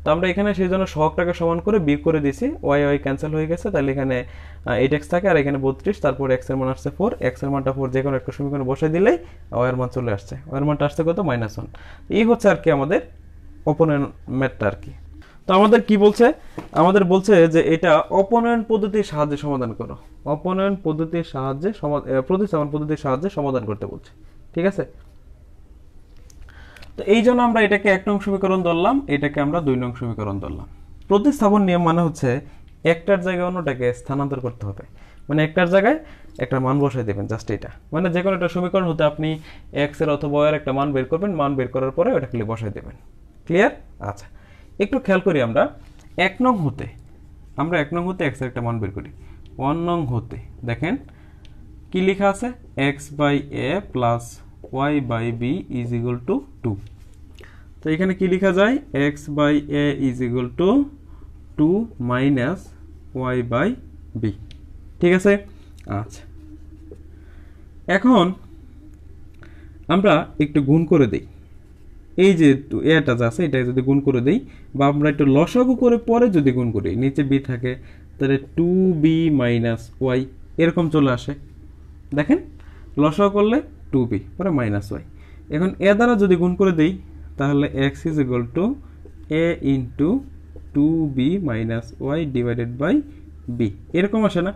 তো আমরা এখানে সেই জন্য সহগটাকে সমান করে বিয়োগ করে দিছি, ওয়াই ওয়াই ক্যান্সেল হয়ে গেছে। তাহলে এখানে 8x থাকে আর এখানে 32, তারপর x এর মান আসছে 4, x এর মানটা 4 যে কোনো একটা সমীকরণে বসাই দিলেই ওয়াই এর মান চলে আসছে। ওয়াই এর মানটা আসছে কত, -1। এই হচ্ছে আর কি আমাদের অপনয়ন ম্যাথটা আর কি। তো আমাদের কি বলছে, আমাদের বলছে যে এটা অপনয়ন পদ্ধতির সাহায্যে সমাধান করো। অপনয়ন পদ্ধতির সাহায্যে প্রতিস্থাপন পদ্ধতির সাহায্যে সমাধান করতে বলছে, ঠিক আছে। তো এই জন্য আমরা এটাকে 1 নং সমীকরণ ধরলাম, এটাকে আমরা 2 নং সমীকরণ ধরলাম। প্রতিস্থাপন নিয়ম মানে হচ্ছে একটার জায়গায় অন্যটাকে স্থানান্তর করতে হবে। মানে একটার জায়গায় একটা মান বসাই দেবেন, জাস্ট এটা। মানে যে কোনো একটা সমীকরণ হতে আপনি x এর অথবা y এর একটা মান বের করবেন, মান বের করার পরে ওটা খালি বসাই দেবেন। ক্লিয়ার? আচ্ছা, একটু খেয়াল করি আমরা 1 নং হতে, আমরা 1 নং হতে x এর একটা মান বের করি। 1 নং হতে দেখেন কি লেখা আছে, x/a + y/b = 2। তো এখানে কি লেখা যায়, x/a = 2 - y/b, ঠিক আছে। আচ্ছা, এখন আমরা একটু গুণ করে দেই। এই যে এটা যা আছে এটা যদি গুণ করে দেই, বা আমরা একটু লসাগু করে পরে যদি গুণ করি, নিচে b থাকে, তাহলে 2b - y এরকম চলে আসে। দেখেন লসাগু করলে 2b পরে -y। এখন এ দ্বারা যদি গুণ করে দেই, তাহলে x = a × 2b - y / b এরকম আসে না।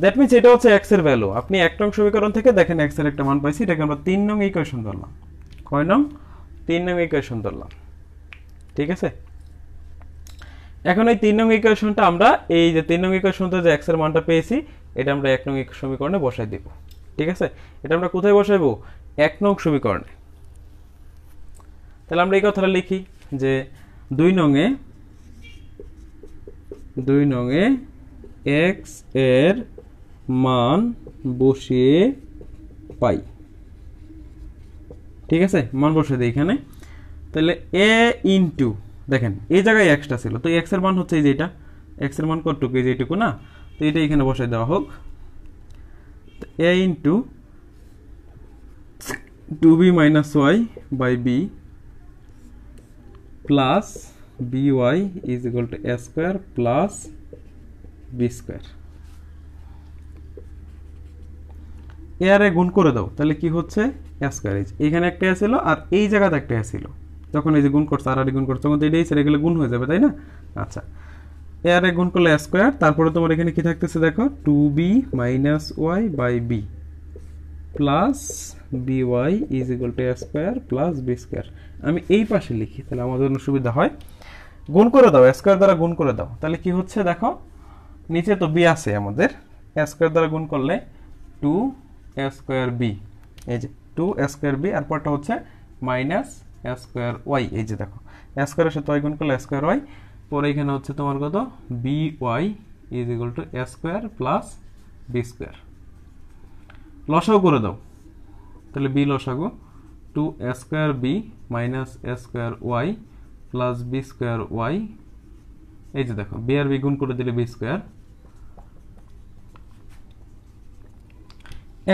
দ্যাট মিনস এটা হচ্ছে x এর ভ্যালু। আপনি 1 নং সমীকরণ থেকে দেখেন x এর একটা মান পাইছি, এটাকে আমরা 3 নং ইকুয়েশন ধরলাম। কয় নং? 3 নং ইকুয়েশন ধরলাম, ঠিক আছে। এখন এই 3 নং ইকুয়েশনটা আমরা এই যে 3 নং ইকুয়েশনতে যে x এর মানটা পেয়েছি, এটা আমরা 1 নং সমীকরণে বসাই দেব, ঠিক আছে। এটা আমরা কোথায় বসাইবো? 1 নং সমীকরণে। তাহলে আমরা এই কথাটা লিখি যে 2 নংয়ে x এর মান বসিয়ে পাই, ঠিক আছে। মান বসিয়ে দিই এখানে। তাহলে a ইনটু, দেখেন এই জায়গায় xটা ছিল, তো x এর মান হচ্ছে এই যে এটা, x এর মান কতটুকু, এই যে এইটুকু না। তো এটা এখানে বসাই দেওয়া হোক, a into 2b - y/b plus by = a² plus b²। এ আর এ গুণ করে দাও, তাহলে কি হচ্ছে, a²। এখানে একটা a ছিল আর এই জায়গাতে একটা a ছিল, যখন এই যে গুণ করছে আর গুণ করছে তখন তো এটাই ছেড়ে গেলে গুণ হয়ে যাবে, তাই না। আচ্ছা, এ আর এ গুণ করলে a², তারপরে তোমার এখানে কি থাকতেছে দেখো, 2b - y/b plus by = a² plus b²। আমি এই পাশে লিখি, তাহলে আমাদের জন্য সুবিধা হয়। গুণ করে দাও, a² দ্বারা গুণ করে দাও, তাহলে কি হচ্ছে দেখো, নিচে তো b আছে আমাদের, a² দ্বারা গুণ করলে 2a²b, এই যে 2a²b, আর পরটা হচ্ছে -a²y। এই যে দেখো a² এর সাথে y গুণ করলে a²y, পরে এখানে হচ্ছে তোমার কত, by = a² প্লাস b²। লসাগু করে দাও, তাহলে b লসাগু 2a²b -a²y প্লাস b²y। এই যে দেখো b আর b গুণ করে দিলে b²।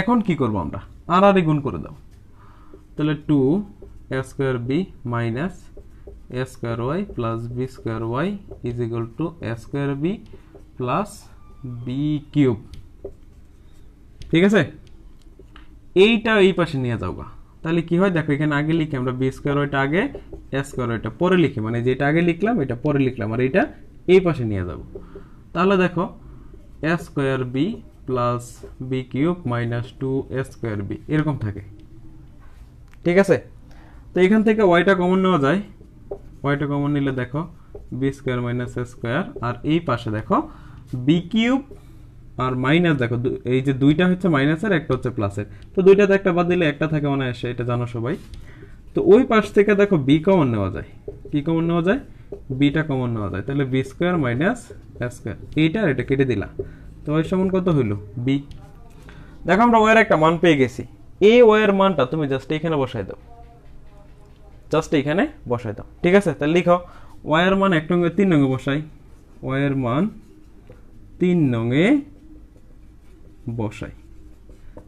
এখন কি করব আমরা, আর গুণ করে দাও, তাহলে 2a²b -a²y plus b²y = a²b plus b³, ঠিক আছে। এইটা এই পাশে নিয়ে যাওগা, তাহলে কি হয় দেখো, এখানে আগে লিখি আমরা b²yটা আগে, a²yটা পরে লিখি, মানে যেটা আগে লিখলাম এটা পরে লিখলাম, আর এইটা এই পাশে নিয়ে যাব। তাহলে দেখো a²b প্লাস b³ - 2a²b এরকম থাকে, ঠিক আছে। তো এখান থেকে ওয়াইটা কমন নেওয়া যায়, ওয়াইটা কমন নিলে দেখো b² - a², আর এই পাশে দেখো b³ আর মাইনাস দেখো এই যে দুইটা হচ্ছে মাইনাসের, একটা হচ্ছে প্লাসের, তো দুইটাতে একটা বাদ দিলে একটা থাকে অনায়াসে, এটা জানো সবাই। তো ওই পাশ থেকে দেখো বি কমন নেওয়া যায়, কি কমন নেওয়া যায়, বিটা কমন নেওয়া যায়, তাহলে B square minus A square, এইটা আর এটা কেটে দিলা, তো ওই সমান কত হইলো বি। দেখো আমরা ওয়ের একটা মান পেয়ে গেছি, এই ওয়ের মানটা তুমি জাস্ট এখানে বসাই দাও, জাস্ট এখানে বসাই দাও, ঠিক আছে। তাহলে লিখো ওয়ের মান 1 নং 3 নং বসাই, ওয়ের মান 3 নং এ বসাই।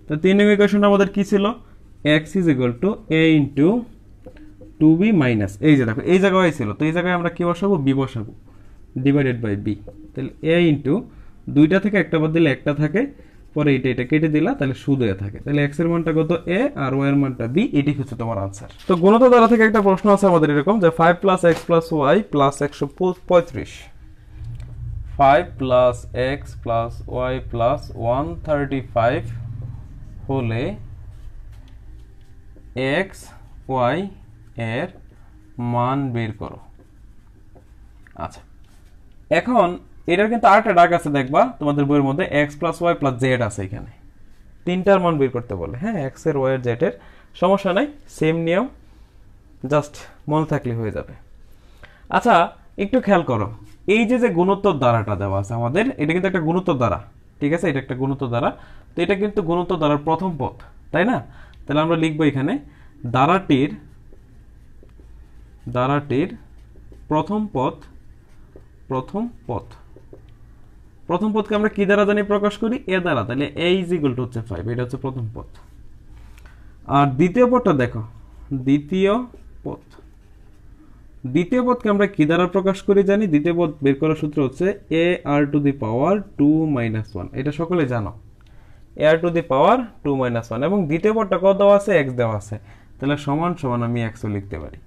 তো 3 নং ইকুয়েশনটা আমাদের কি ছিল, x = a * 2b মাইনাস, এই যে দেখো এই জায়গায় ছিল, তো এই জায়গায় আমরা কি বসাবো, b বসাবো, ডিভাইডেড বাই b। তাহলে a * দুইটা থেকে একটা বাদ দিলে একটা থাকে, পরে এটা কেটে দিলা, তাহলে শুধু এ থাকে, তাহলে x এর মানটা কত a আর y এর মানটা b, এটাই হচ্ছে তোমার आंसर। তো গুণিত দ্বারা থেকে একটা প্রশ্ন আছে আমাদের এরকম যে 5 + x + y + 135, 5 + x + y + 135 হলে x y এর মান বের করো। আচ্ছা, এখন এটার কিন্তু আরেকটা ডাক আছে, দেখবা তোমাদের বইয়ের মধ্যে x + y + z আছে, এখানে তিনটার মান বের করতে বলে। হ্যাঁ, x এর y এর z এর, সমস্যা নাই, সেম নিয়ম, জাস্ট মনে থাকলে হয়ে যাবে। আচ্ছা, একটু খেয়াল করো, এই যে গুণোত্তর দ্বারাটা দেওয়া আছে আমাদের, এটা কিন্তু একটা গুণোত্তর দ্বারা, ঠিক আছে, এটা একটা গুণোত্তর দ্বারা, তো এটা কিন্তু গুণোত্তর দ্বারার প্রথম পদ, তাই না? তাহলে আমরা লিখবো এখানে দ্বারাটির প্রথম পদকে আমরা কি দ্বারা জানি প্রকাশ করি, এ দ্বারা, তাহলে a = হচ্ছে 5, এটা হচ্ছে প্রথম পদ। আর দ্বিতীয় পদটা দেখো, দ্বিতীয় পদকে আমরা কি দ্বারা প্রকাশ করি জানি, দ্বিতীয় পদ বের করার সূত্র হচ্ছে a^2 - 1, এটা সকলে জানো, a^2 - 1, এবং দ্বিতীয় পদটা কত দেওয়া আছে, x দেওয়া আছে, তাহলে সমান সমান আমি x ও লিখতে পারি,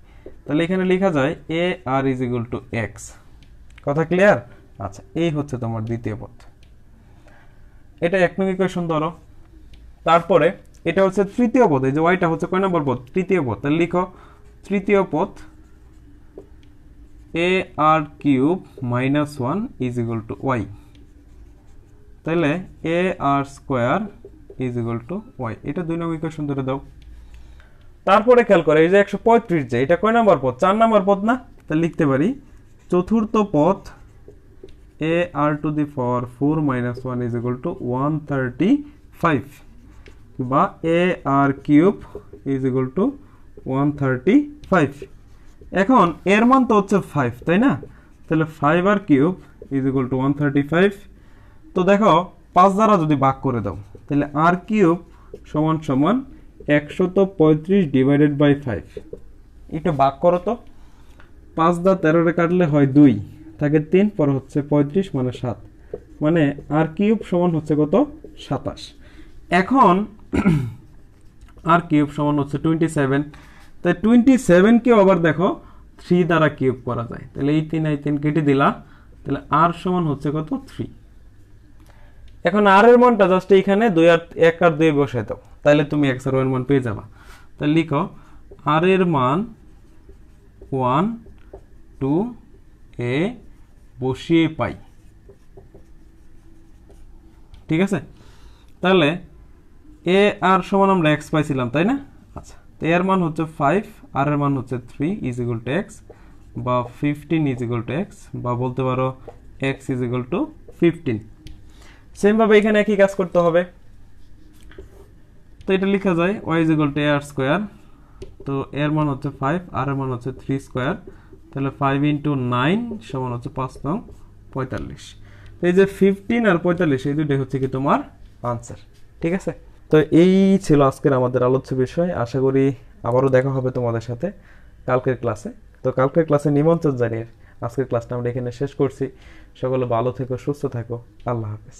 তাহলে এখানে লেখা যায় a r = x। কথা ক্লিয়ার? আচ্ছা, এই হচ্ছে তোমার দ্বিতীয় পদ, এটা 1 নং ইকুয়েশন ধরো। তারপরে এটা হচ্ছে তৃতীয় পদ, এই যে ওয়াইটা হচ্ছে কয় নম্বর পদ, তৃতীয় পদ, তাহলে লিখো তৃতীয় পদ ar³ - 1 = y, তাহলে ar² = y, এটা 2 নং ইকুয়েশন ধরে দাও। তারপরে খেয়াল করে এই যে 135, যে এটা কয় নম্বর পদ, 4 নম্বর পদ না, তাহলে লিখতে পারি চতুর্থ পদ ar⁴ - 1 = 135, বা ar³ = 135। এখন এর মান তো হচ্ছে 5, তাই না? তাহলে 5r³ = 135। তো দেখো 5 দ্বারা যদি ভাগ করে দাও, তাহলে r³ = 135 ডিভাইডেড বাই 5, একটু ভাগ করো তো, 5 দা 13 রে কাটলে হয় 2, থাকে 3, পরে হচ্ছে 35 মানে 7, মানে r³ হচ্ছে কত, 27। এখন r³ হচ্ছে 27, তাই 27 কে আবার দেখো 3 দ্বারা কিউব করা যায়, তাহলে এই 3 কেটে দিলা, তাহলে r হচ্ছে কত, 3। এখন r এর মানটা জাস্ট এইখানে 2 আর 1 আর 2 বসাই দাও, তাহলে তুমি x আর y এর মান পেয়ে যাবা। তাহলে লিখো r এর মান 1 2 এ বসিয়ে পাই, ঠিক আছে। তাহলে a r সমান আমরা x পাইছিলাম, তাই না? আচ্ছা, তো এর মান হচ্ছে 5, r এর মান হচ্ছে 3 = x, বা 15 = x, বা বলতে পারো x = 15। সেম ভাবে এখানে একই কাজ করতে হবে, তো এটা লেখা যায় y = ar², তো এর মান হচ্ছে 5, r এর মান হচ্ছে 3², তাহলে 5 × 9 = হচ্ছে 5 নং 45। তো এই যে 15 আর 45, এই দুটোই হচ্ছে কি তোমার आंसर, ঠিক আছে। তো এই ছিল আজকের আমাদের আলোচ্য বিষয়, আশা করি আবারও দেখা হবে তোমাদের সাথে কালকের ক্লাসে। তো কালকের ক্লাসে নিমন্ত্রণ জানিয়ে আজকের ক্লাসটা আমরা এখানে শেষ করছি। সকলে ভালো থেকো, সুস্থ থাকো, আল্লাহ হাফেজ।